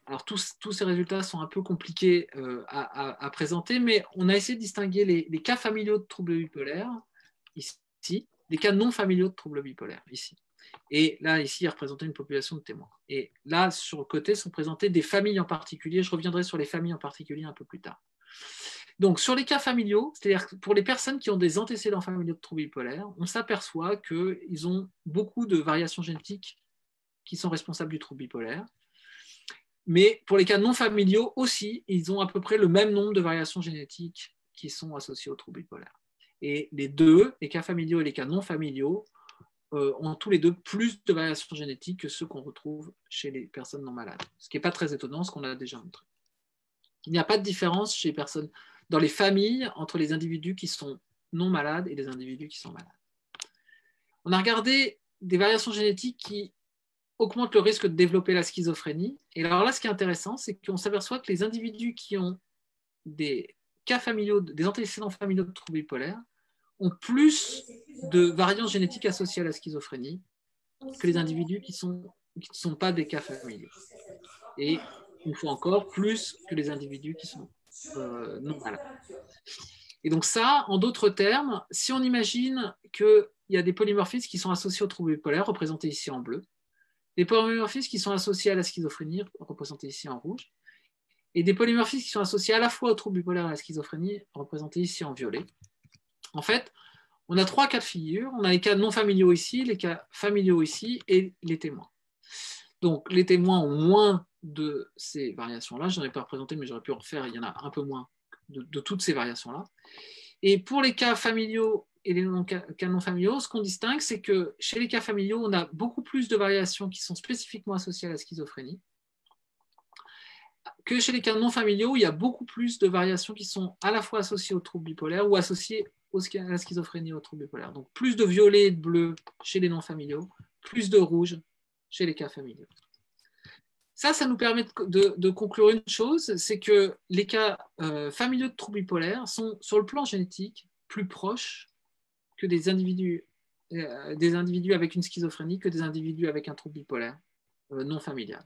Alors, tous ces résultats sont un peu compliqués à présenter, mais on a essayé de distinguer les cas familiaux de troubles bipolaires, ici, des cas non familiaux de troubles bipolaires, ici. Et là, ici, il est représenté une population de témoins. Et là, sur le côté, sont présentées des familles en particulier. Je reviendrai sur les familles en particulier un peu plus tard. Donc, sur les cas familiaux, c'est-à-dire pour les personnes qui ont des antécédents familiaux de troubles bipolaires, on s'aperçoit qu'ils ont beaucoup de variations génétiques qui sont responsables du trouble bipolaire. Mais pour les cas non familiaux aussi, ils ont à peu près le même nombre de variations génétiques qui sont associées au trouble bipolaire. Et les deux, les cas familiaux et les cas non familiaux, ont tous les deux plus de variations génétiques que ceux qu'on retrouve chez les personnes non malades. Ce qui n'est pas très étonnant, ce qu'on a déjà montré. Il n'y a pas de différence chez les personnes, dans les familles, entre les individus qui sont non malades et les individus qui sont malades. On a regardé des variations génétiques qui augmentent le risque de développer la schizophrénie. Et alors là, ce qui est intéressant, c'est qu'on s'aperçoit que les individus qui ont des cas familiaux, des antécédents familiaux de troubles bipolaires, ont plus de variants génétiques associés à la schizophrénie que les individus qui ne sont pas des cas familiaux. Et une fois encore, plus que les individus qui sont non malades. Et donc ça, en d'autres termes, si on imagine qu'il y a des polymorphismes qui sont associés aux troubles bipolaires, représentés ici en bleu, des polymorphismes qui sont associés à la schizophrénie, représentés ici en rouge, et des polymorphismes qui sont associés à la fois aux troubles bipolaires et à la schizophrénie, représentés ici en violet. En fait, on a trois cas de figure. On a les cas non familiaux ici, les cas familiaux ici et les témoins. Donc, les témoins ont moins de ces variations-là. Je n'en ai pas représenté, mais j'aurais pu en refaire. Il y en a un peu moins de toutes ces variations-là. Et pour les cas familiaux et les cas non familiaux, ce qu'on distingue, c'est que chez les cas familiaux, on a beaucoup plus de variations qui sont spécifiquement associées à la schizophrénie, que chez les cas non familiaux, il y a beaucoup plus de variations qui sont à la fois associées au trouble bipolaire ou associées à la schizophrénie, au trouble bipolaire. Donc plus de violet et de bleu chez les non familiaux, plus de rouge chez les cas familiaux. Ça nous permet de conclure une chose, c'est que les cas familiaux de troubles bipolaires sont, sur le plan génétique, plus proches que des individus avec une schizophrénie que des individus avec un trouble bipolaire non familial.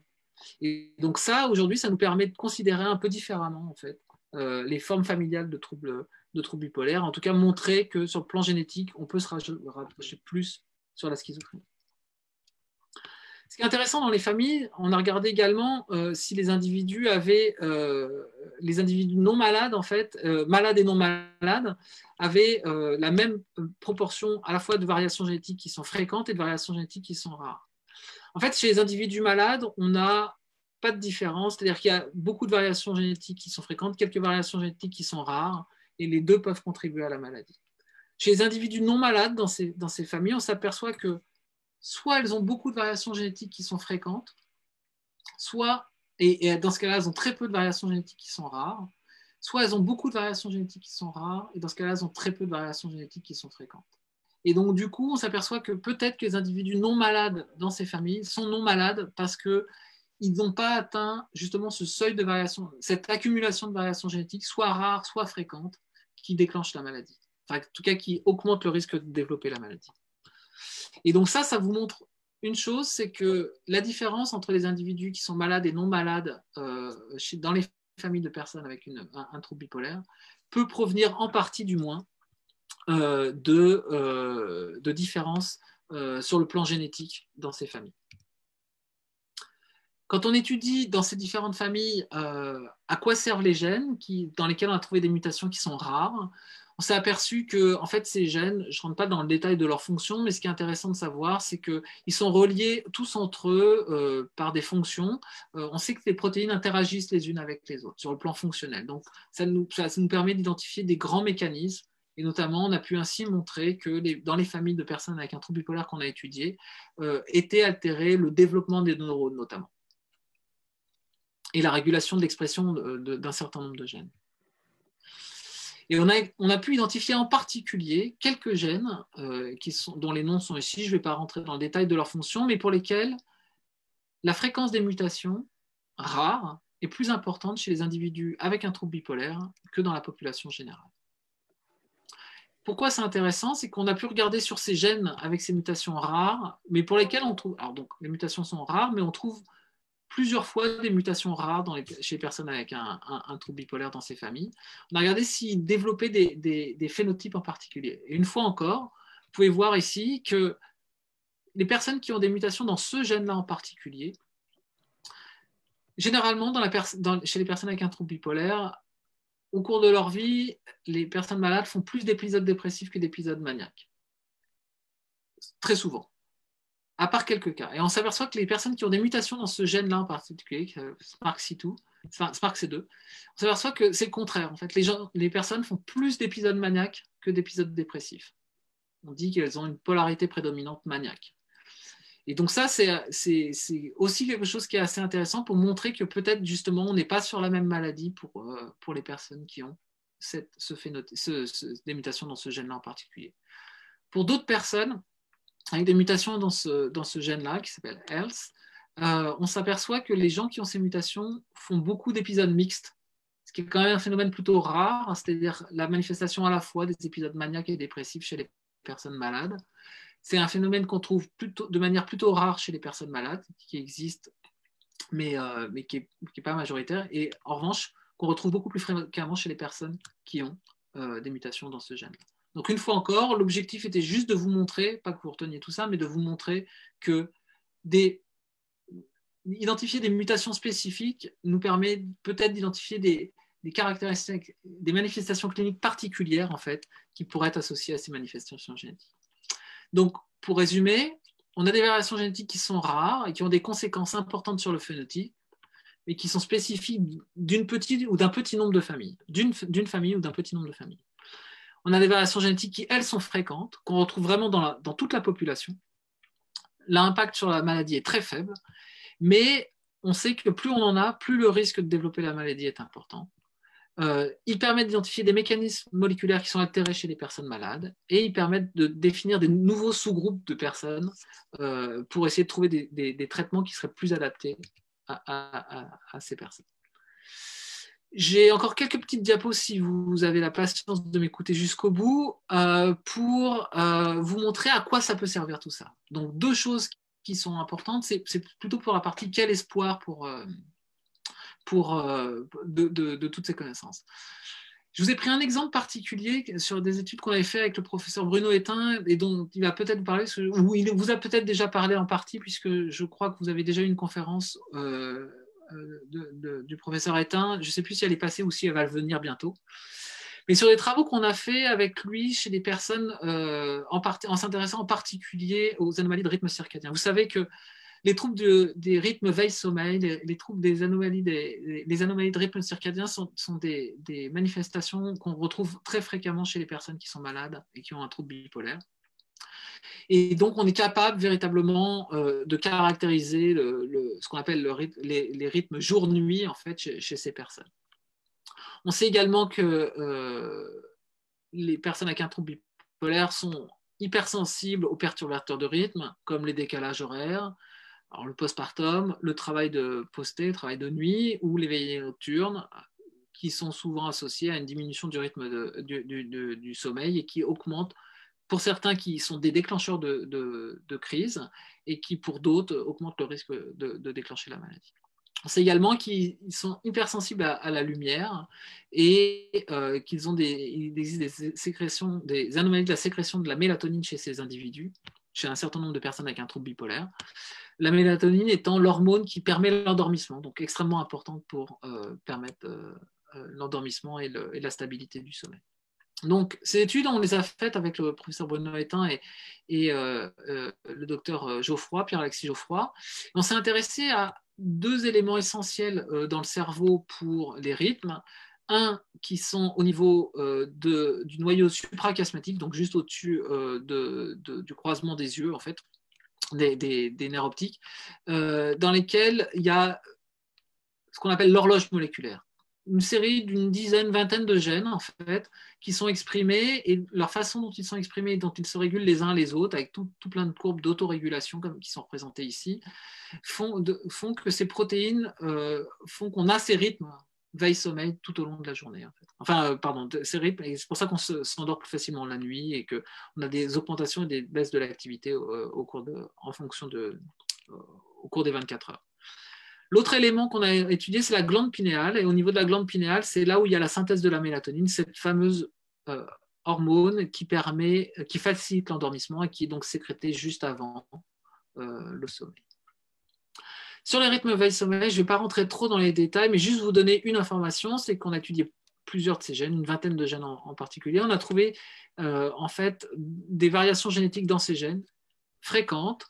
Et donc ça, aujourd'hui, ça nous permet de considérer un peu différemment, en fait, les formes familiales de troubles bipolaires, en tout cas montrer que sur le plan génétique, on peut se rapprocher plus sur la schizophrénie. Ce qui est intéressant dans les familles, on a regardé également si les individus les individus non malades, en fait, malades et non malades, avaient la même proportion à la fois de variations génétiques qui sont fréquentes et de variations génétiques qui sont rares. En fait, chez les individus malades, on n'a pas de différence, c'est-à-dire qu'il y a beaucoup de variations génétiques qui sont fréquentes, quelques variations génétiques qui sont rares, et les deux peuvent contribuer à la maladie. Chez les individus non malades, dans ces familles, on s'aperçoit que soit elles ont beaucoup de variations génétiques qui sont fréquentes, soit, et dans ce cas-là, elles ont très peu de variations génétiques qui sont rares, soit elles ont beaucoup de variations génétiques qui sont rares, et dans ce cas-là, elles ont très peu de variations génétiques qui sont fréquentes. Et donc, du coup, on s'aperçoit que peut-être que les individus non malades dans ces familles sont non malades parce qu'ils n'ont pas atteint justement ce seuil de variation, cette accumulation de variations génétiques, soit rares, soit fréquentes, qui déclenchent la maladie. Enfin, en tout cas, qui augmentent le risque de développer la maladie. Et donc ça vous montre une chose, c'est que la différence entre les individus qui sont malades et non malades dans les familles de personnes avec un trouble bipolaire peut provenir en partie du moins de différences sur le plan génétique dans ces familles. Quand on étudie dans ces différentes familles à quoi servent les gènes dans lesquels on a trouvé des mutations qui sont rares, on s'est aperçu que en fait, ces gènes, je ne rentre pas dans le détail de leur fonction, mais ce qui est intéressant de savoir, c'est qu'ils sont reliés tous entre eux par des fonctions. On sait que les protéines interagissent les unes avec les autres sur le plan fonctionnel. Donc, ça nous permet d'identifier des grands mécanismes. Et notamment, on a pu ainsi montrer que dans les familles de personnes avec un trouble bipolaire qu'on a étudié, était altéré le développement des neurones notamment, et la régulation de l'expression d'un certain nombre de gènes. Et on a pu identifier en particulier quelques gènes dont les noms sont ici. Je ne vais pas rentrer dans le détail de leur fonction, mais pour lesquels la fréquence des mutations rares est plus importante chez les individus avec un trouble bipolaire que dans la population générale. Pourquoi c'est intéressant? C'est qu'on a pu regarder sur ces gènes avec ces mutations rares, mais pour lesquels on trouve... Alors donc, les mutations sont rares, mais on trouve plusieurs fois des mutations rares chez les personnes avec un trouble bipolaire dans ces familles. On a regardé s'ils développaient des phénotypes en particulier. Et une fois encore, vous pouvez voir ici que les personnes qui ont des mutations dans ce gène-là en particulier, généralement, chez les personnes avec un trouble bipolaire, au cours de leur vie, les personnes malades font plus d'épisodes dépressifs que d'épisodes maniaques. Très souvent. À part quelques cas. Et on s'aperçoit que les personnes qui ont des mutations dans ce gène-là en particulier, SMARCC2, on s'aperçoit que c'est le contraire. En fait, les personnes font plus d'épisodes maniaques que d'épisodes dépressifs. On dit qu'elles ont une polarité prédominante maniaque. Et donc ça, c'est aussi quelque chose qui est assez intéressant pour montrer que peut-être justement, on n'est pas sur la même maladie pour les personnes qui ont des mutations dans ce gène-là en particulier. Pour d'autres personnes, avec des mutations dans ce gène-là, qui s'appelle ELS, on s'aperçoit que les gens qui ont ces mutations font beaucoup d'épisodes mixtes, ce qui est quand même un phénomène plutôt rare, c'est-à-dire la manifestation à la fois des épisodes maniaques et dépressifs chez les personnes malades. C'est un phénomène qu'on trouve de manière plutôt rare chez les personnes malades, qui existe, mais qui n'est pas majoritaire, et en revanche, qu'on retrouve beaucoup plus fréquemment chez les personnes qui ont des mutations dans ce gène. Donc une fois encore, l'objectif était juste de vous montrer, pas que vous reteniez tout ça, mais de vous montrer que identifier des mutations spécifiques nous permet peut-être d'identifier des caractéristiques, des manifestations cliniques particulières en fait, qui pourraient être associées à ces manifestations génétiques. Donc pour résumer, on a des variations génétiques qui sont rares et qui ont des conséquences importantes sur le phénotype, mais qui sont spécifiques d'un petit nombre de familles, d'une famille ou d'un petit nombre de familles. On a des variations génétiques qui, elles, sont fréquentes, qu'on retrouve vraiment dans toute la population. L'impact sur la maladie est très faible, mais on sait que plus on en a, plus le risque de développer la maladie est important. Ils permettent d'identifier des mécanismes moléculaires qui sont altérés chez les personnes malades et ils permettent de définir des nouveaux sous-groupes de personnes pour essayer de trouver des traitements qui seraient plus adaptés à ces personnes. J'ai encore quelques petites diapos si vous avez la patience de m'écouter jusqu'au bout pour vous montrer à quoi ça peut servir tout ça. Donc deux choses qui sont importantes, c'est plutôt pour la partie quel espoir de toutes ces connaissances. Je vous ai pris un exemple particulier sur des études qu'on avait fait avec le professeur Bruno Étain et dont il va peut-être vous parler, ou il vous a peut-être déjà parlé en partie, puisque je crois que vous avez déjà eu une conférence du professeur Étain. Je ne sais plus si elle est passée ou si elle va venir bientôt. Mais sur les travaux qu'on a fait avec lui chez des personnes en s'intéressant en particulier aux anomalies de rythme circadien. Vous savez que les troubles des rythmes veille-sommeil, les troubles des anomalies, les anomalies de rythme circadien sont des manifestations qu'on retrouve très fréquemment chez les personnes qui sont malades et qui ont un trouble bipolaire. Et donc, on est capable véritablement de caractériser ce qu'on appelle les rythmes jour-nuit en fait, chez ces personnes. On sait également que les personnes avec un trouble bipolaire sont hypersensibles aux perturbateurs de rythme, comme les décalages horaires, alors le postpartum, le travail de posté, le travail de nuit ou les veillées nocturnes, qui sont souvent associés à une diminution du rythme du sommeil et qui augmentent, pour certains qui sont des déclencheurs de crise et qui pour d'autres augmentent le risque de déclencher la maladie. On sait également qu'ils sont hypersensibles à la lumière et il existe des anomalies de la sécrétion de la mélatonine chez ces individus, chez un certain nombre de personnes avec un trouble bipolaire. La mélatonine étant l'hormone qui permet l'endormissement, donc extrêmement importante pour permettre l'endormissement et la stabilité du sommeil. Donc, ces études, on les a faites avec le professeur Bruno Étain et le docteur Geoffroy, Pierre-Alexis Geoffroy. On s'est intéressé à deux éléments essentiels dans le cerveau pour les rythmes. Un, qui sont au niveau du noyau suprachiasmatique, donc juste au-dessus du croisement des yeux, en fait, des nerfs optiques, dans lesquels il y a ce qu'on appelle l'horloge moléculaire. Une série d'une dizaine, vingtaine de gènes, en fait, qui sont exprimés, et leur façon dont ils sont exprimés, dont ils se régulent les uns les autres, avec tout plein de courbes d'autorégulation qui sont représentées ici, font que ces protéines font qu'on a ces rythmes veille-sommeil tout au long de la journée. En fait. Enfin, ces rythmes, et c'est pour ça qu'on s'endort plus facilement la nuit et qu'on a des augmentations et des baisses de l'activité au cours des 24 heures. L'autre élément qu'on a étudié, c'est la glande pinéale. Et au niveau de la glande pinéale, c'est là où il y a la synthèse de la mélatonine, cette fameuse hormone qui facilite l'endormissement et qui est donc sécrétée juste avant le sommeil. Sur les rythmes veille-sommeil, je ne vais pas rentrer trop dans les détails, mais juste vous donner une information, c'est qu'on a étudié plusieurs de ces gènes, une vingtaine de gènes en particulier. On a trouvé en fait des variations génétiques dans ces gènes fréquentes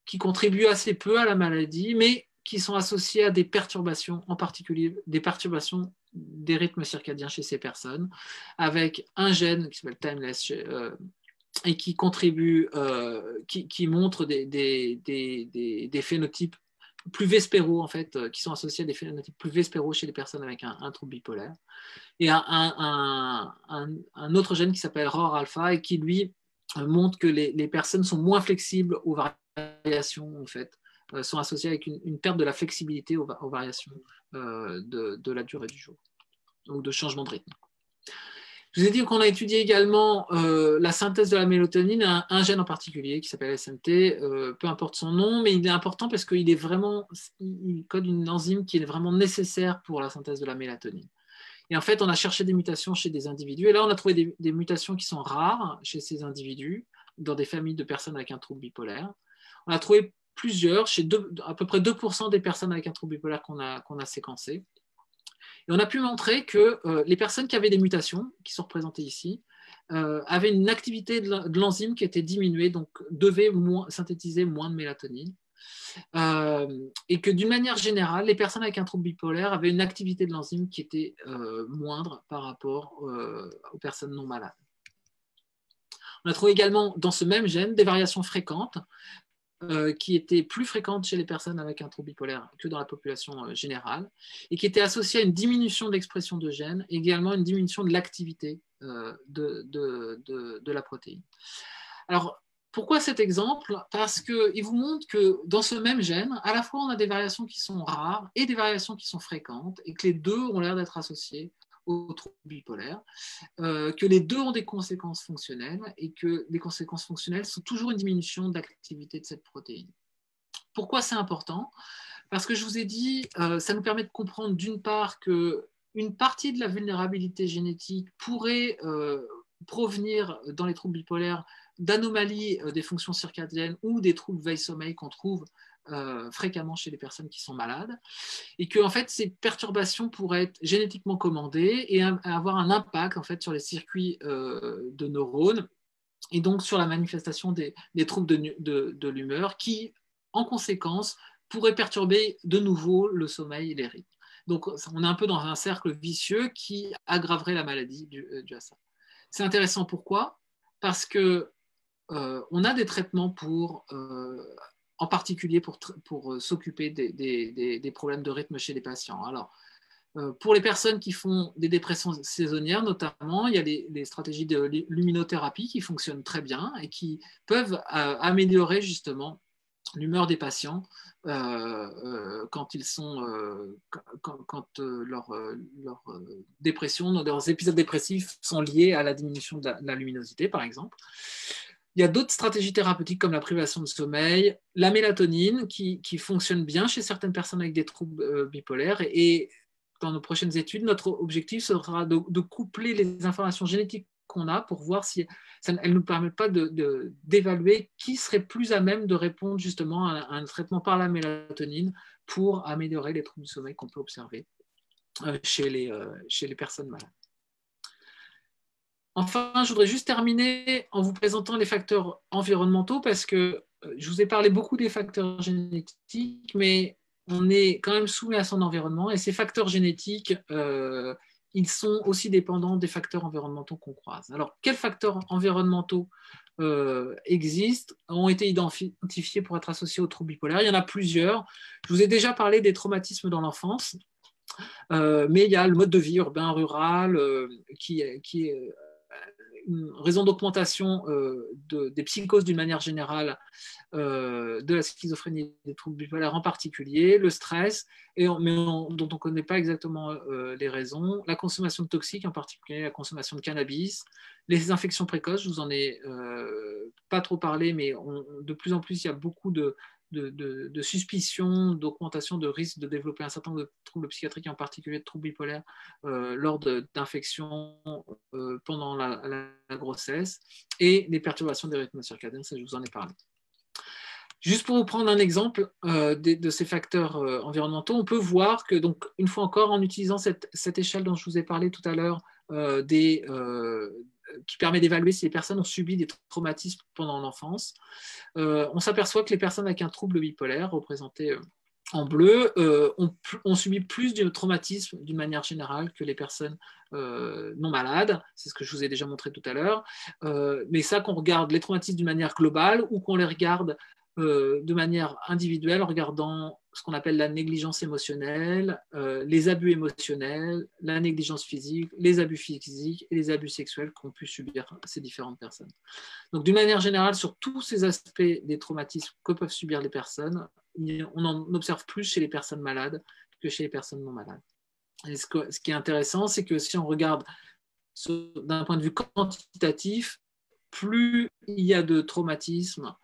qui contribuent assez peu à la maladie, mais qui sont associées à des perturbations, en particulier des perturbations des rythmes circadiens chez ces personnes, avec un gène qui s'appelle Timeless et qui contribue, qui montre des phénotypes plus vespéraux, en fait, qui sont associés à des phénotypes plus vespéraux chez les personnes avec un trouble bipolaire. Et un autre gène qui s'appelle ROR alpha et qui, lui, montre que les personnes sont moins flexibles aux variations, en fait, sont associées avec une perte de la flexibilité aux variations de la durée du jour, donc de changement de rythme. Je vous ai dit qu'on a étudié également la synthèse de la mélatonine, un gène en particulier qui s'appelle SMT, peu importe son nom, mais il est important parce qu'il code une enzyme qui est vraiment nécessaire pour la synthèse de la mélatonine. Et en fait, on a cherché des mutations chez des individus, et là, on a trouvé des mutations qui sont rares chez ces individus, dans des familles de personnes avec un trouble bipolaire. On a trouvé plusieurs, chez à peu près 2% des personnes avec un trouble bipolaire qu'on a séquencées. Et on a pu montrer que les personnes qui avaient des mutations, qui sont représentées ici, avaient une activité de l'enzyme qui était diminuée, donc devaient synthétiser moins de mélatonine. Et que d'une manière générale, les personnes avec un trouble bipolaire avaient une activité de l'enzyme qui était moindre par rapport aux personnes non malades. On a trouvé également dans ce même gène des variations fréquentes qui étaient plus fréquentes chez les personnes avec un trouble bipolaire que dans la population générale et qui étaient associées à une diminution de l'expression de gènes et également une diminution de l'activité de la protéine. Alors, pourquoi cet exemple? Parce qu'il vous montre que dans ce même gène, à la fois on a des variations qui sont rares et des variations qui sont fréquentes et que les deux ont l'air d'être associés au trouble bipolaire, que les deux ont des conséquences fonctionnelles et que les conséquences fonctionnelles sont toujours une diminution d'activité de cette protéine. Pourquoi c'est important? Parce que je vous ai dit, ça nous permet de comprendre d'une part que une partie de la vulnérabilité génétique pourrait provenir dans les troubles bipolaires d'anomalies des fonctions circadiennes ou des troubles veille-sommeil qu'on trouve fréquemment chez les personnes qui sont malades, et que en fait, ces perturbations pourraient être génétiquement commandées et avoir un impact en fait, sur les circuits de neurones et donc sur la manifestation des troubles de l'humeur qui, en conséquence, pourraient perturber de nouveau le sommeil et les rythmes. Donc, on est un peu dans un cercle vicieux qui aggraverait la maladie due à ça. C'est intéressant, pourquoi? Parce que on a des traitements en particulier pour s'occuper des problèmes de rythme chez les patients. Alors, pour les personnes qui font des dépressions saisonnières, notamment, il y a les stratégies de luminothérapie qui fonctionnent très bien et qui peuvent améliorer justement l'humeur des patients quand leur dépression, leurs épisodes dépressifs sont liés à la diminution de la luminosité, par exemple. Il y a d'autres stratégies thérapeutiques comme la privation de sommeil, la mélatonine qui fonctionne bien chez certaines personnes avec des troubles bipolaires. Et dans nos prochaines études, notre objectif sera de coupler les informations génétiques qu'on a pour voir si elles ne nous permettent pas d'évaluer qui serait plus à même de répondre justement à un traitement par la mélatonine pour améliorer les troubles du sommeil qu'on peut observer chez les personnes malades. Enfin, je voudrais juste terminer en vous présentant les facteurs environnementaux parce que je vous ai parlé beaucoup des facteurs génétiques, mais on est quand même soumis à son environnement et ces facteurs génétiques, ils sont aussi dépendants des facteurs environnementaux qu'on croise. Alors, quels facteurs environnementaux existent, ont été identifiés pour être associés aux troubles bipolaires? Il y en a plusieurs. Je vous ai déjà parlé des traumatismes dans l'enfance, mais il y a le mode de vie urbain, rural, qui est une raison d'augmentation des psychoses d'une manière générale, de la schizophrénie et des troubles bipolaires en particulier, le stress, dont on ne connaît pas exactement les raisons, la consommation de toxiques, en particulier la consommation de cannabis, les infections précoces, je vous en ai pas trop parlé, mais de plus en plus, il y a beaucoup de suspicion, d'augmentation de risque de développer un certain nombre de troubles psychiatriques, en particulier de troubles bipolaires, lors d'infections pendant la grossesse, et les perturbations des rythmes circadiens, ça je vous en ai parlé. Juste pour vous prendre un exemple de ces facteurs environnementaux, on peut voir que, donc, une fois encore, en utilisant cette échelle dont je vous ai parlé tout à l'heure, qui permet d'évaluer si les personnes ont subi des traumatismes pendant l'enfance, on s'aperçoit que les personnes avec un trouble bipolaire, représentées en bleu, ont subi plus de traumatisme d'une manière générale que les personnes non malades. C'est ce que je vous ai déjà montré tout à l'heure. Mais ça, qu'on regarde les traumatismes d'une manière globale ou qu'on les regarde de manière individuelle, en regardant ce qu'on appelle la négligence émotionnelle, les abus émotionnels, la négligence physique, les abus physiques et les abus sexuels qu'ont pu subir ces différentes personnes. Donc, d'une manière générale, sur tous ces aspects des traumatismes que peuvent subir les personnes, on en observe plus chez les personnes malades que chez les personnes non malades. Et ce qui est intéressant, c'est que si on regarde d'un point de vue quantitatif, plus il y a de traumatismes,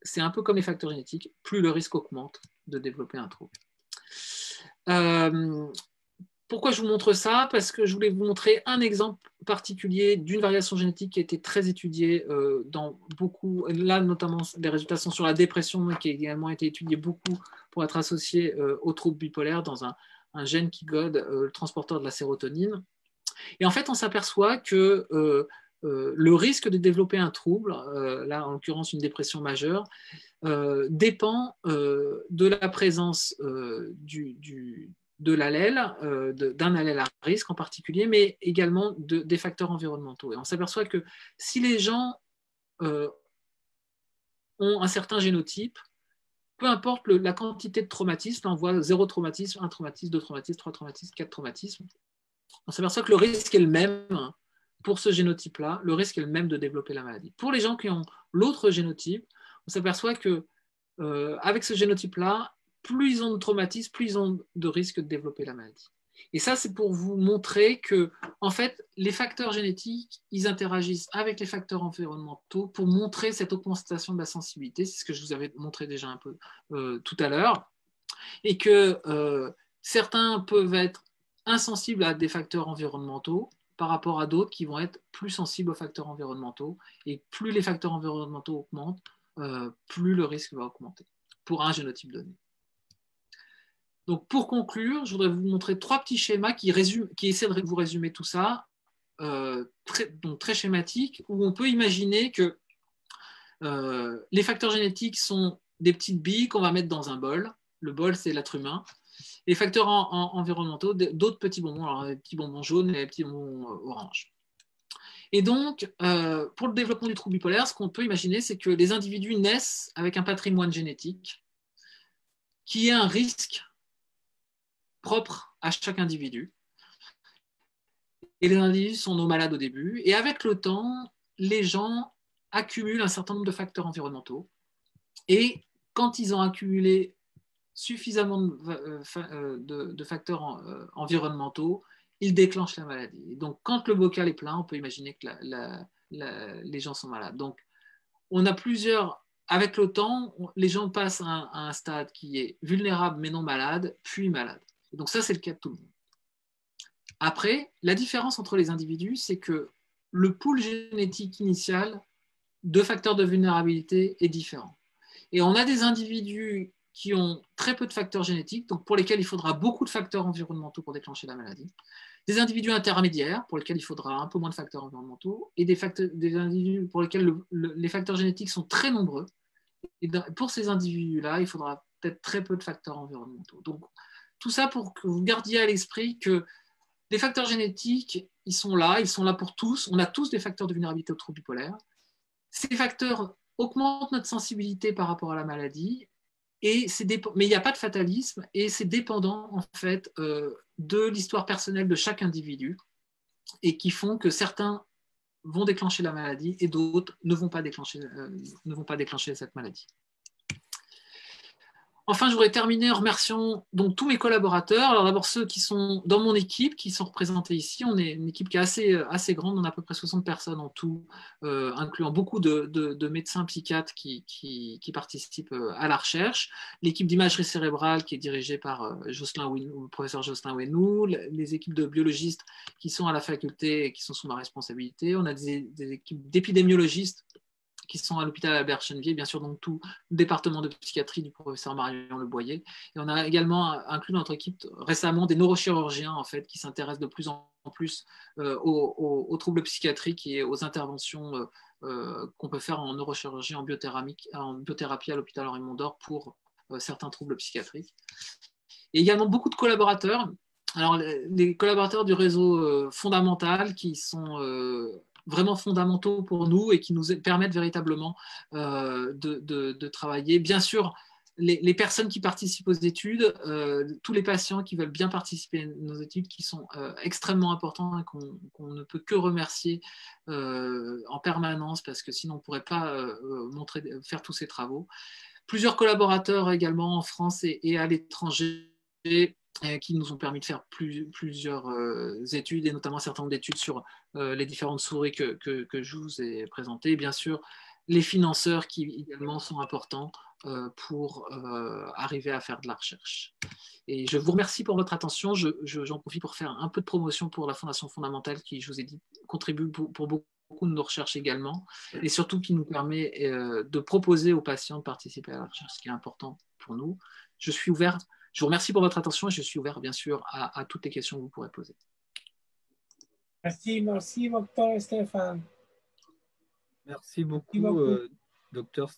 c'est un peu comme les facteurs génétiques, plus le risque augmente de développer un trouble. Pourquoi je vous montre ça? Parce que je voulais vous montrer un exemple particulier d'une variation génétique qui a été très étudiée dans beaucoup, là notamment les résultats sont sur la dépression, mais qui a également été étudié beaucoup pour être associé aux troubles bipolaires dans un gène qui code le transporteur de la sérotonine. Et en fait, on s'aperçoit que le risque de développer un trouble, là en l'occurrence une dépression majeure, dépend de la présence de l'allèle, d'un allèle à risque en particulier, mais également des facteurs environnementaux. Et on s'aperçoit que si les gens ont un certain génotype, peu importe la quantité de traumatisme, on voit 0 traumatisme, 1 traumatisme, 2 traumatismes, 3 traumatismes, 4 traumatismes, on s'aperçoit que le risque est le même pour ce génotype-là, le risque est le même de développer la maladie. Pour les gens qui ont l'autre génotype, on s'aperçoit que avec ce génotype-là, plus ils ont de traumatisme, plus ils ont de risque de développer la maladie. Et ça, c'est pour vous montrer que, en fait, les facteurs génétiques, ils interagissent avec les facteurs environnementaux pour montrer cette augmentation de la sensibilité. C'est ce que je vous avais montré déjà un peu tout à l'heure. Et que certains peuvent être insensibles à des facteurs environnementaux par rapport à d'autres qui vont être plus sensibles aux facteurs environnementaux. Et plus les facteurs environnementaux augmentent, plus le risque va augmenter pour un génotype donné. Donc pour conclure, je voudrais vous montrer 3 petits schémas qui essaient de vous résumer tout ça, très schématiques, où on peut imaginer que les facteurs génétiques sont des petites billes qu'on va mettre dans un bol. Le bol, c'est l'être humain. Les facteurs environnementaux, d'autres petits bonbons, alors les petits bonbons jaunes et les petits bonbons oranges. Et donc, pour le développement du trouble bipolaire, ce qu'on peut imaginer, c'est que les individus naissent avec un patrimoine génétique qui est un risque propre à chaque individu. Et les individus sont nos malades au début. Et avec le temps, les gens accumulent un certain nombre de facteurs environnementaux. Et quand ils ont accumulé suffisamment de facteurs environnementaux, ils déclenchent la maladie. Et donc, quand le bocal est plein, on peut imaginer que les gens sont malades. Donc, on a avec le temps, les gens passent à un stade qui est vulnérable mais non malade, puis malade. Et donc ça, c'est le cas de tout le monde. Après, la différence entre les individus, c'est que le pool génétique initial de facteurs de vulnérabilité est différent. Et on a des individus qui ont très peu de facteurs génétiques, donc pour lesquels il faudra beaucoup de facteurs environnementaux pour déclencher la maladie. Des individus intermédiaires, pour lesquels il faudra un peu moins de facteurs environnementaux, et des individus pour lesquels les facteurs génétiques sont très nombreux. Et pour ces individus-là, il faudra peut-être très peu de facteurs environnementaux. Donc, tout ça pour que vous gardiez à l'esprit que les facteurs génétiques, ils sont là pour tous. On a tous des facteurs de vulnérabilité au trouble bipolaire. Ces facteurs augmentent notre sensibilité par rapport à la maladie, mais il n'y a pas de fatalisme, et c'est dépendant en fait de l'histoire personnelle de chaque individu, et qui font que certains vont déclencher la maladie et d'autres ne vont pas déclencher cette maladie. Enfin, je voudrais terminer en remerciant donc tous mes collaborateurs. Alors d'abord ceux qui sont dans mon équipe, qui sont représentés ici. On est une équipe qui est assez grande, on a à peu près 60 personnes en tout, incluant beaucoup de médecins psychiatres qui participent à la recherche. L'équipe d'imagerie cérébrale qui est dirigée par le professeur Jocelyn Ouenou, les équipes de biologistes qui sont à la faculté et qui sont sous ma responsabilité. On a des équipes d'épidémiologistes qui sont à l'hôpital Albert Chenevier, bien sûr, donc tout le département de psychiatrie du professeur Marion Le Boyer. Et on a également inclus dans notre équipe récemment des neurochirurgiens, en fait, qui s'intéressent de plus en plus aux troubles psychiatriques et aux interventions qu'on peut faire en neurochirurgie, en biothérapie à l'hôpital Henri Mondor pour certains troubles psychiatriques. Et également beaucoup de collaborateurs. Alors, les collaborateurs du réseau fondamental qui sont vraiment fondamentaux pour nous et qui nous permettent véritablement de travailler. Bien sûr, les personnes qui participent aux études, tous les patients qui veulent bien participer à nos études, qui sont extrêmement importants et qu'on ne peut que remercier en permanence, parce que sinon on ne pourrait pas faire tous ces travaux. Plusieurs collaborateurs également en France et à l'étranger qui nous ont permis de faire plusieurs études, et notamment un certain nombre d'études sur les différentes souris que je vous ai présentées. Bien sûr, les financeurs qui également sont importants pour arriver à faire de la recherche. Et je vous remercie pour votre attention. J'en profite pour faire un peu de promotion pour la Fondation Fondamentale qui, je vous ai dit, contribue pour beaucoup de nos recherches également, et surtout qui nous permet de proposer aux patients de participer à la recherche, ce qui est important pour nous. Je vous remercie pour votre attention et je suis ouvert, bien sûr, à toutes les questions que vous pourrez poser.
Merci, docteur Stéphane.
Merci beaucoup, docteur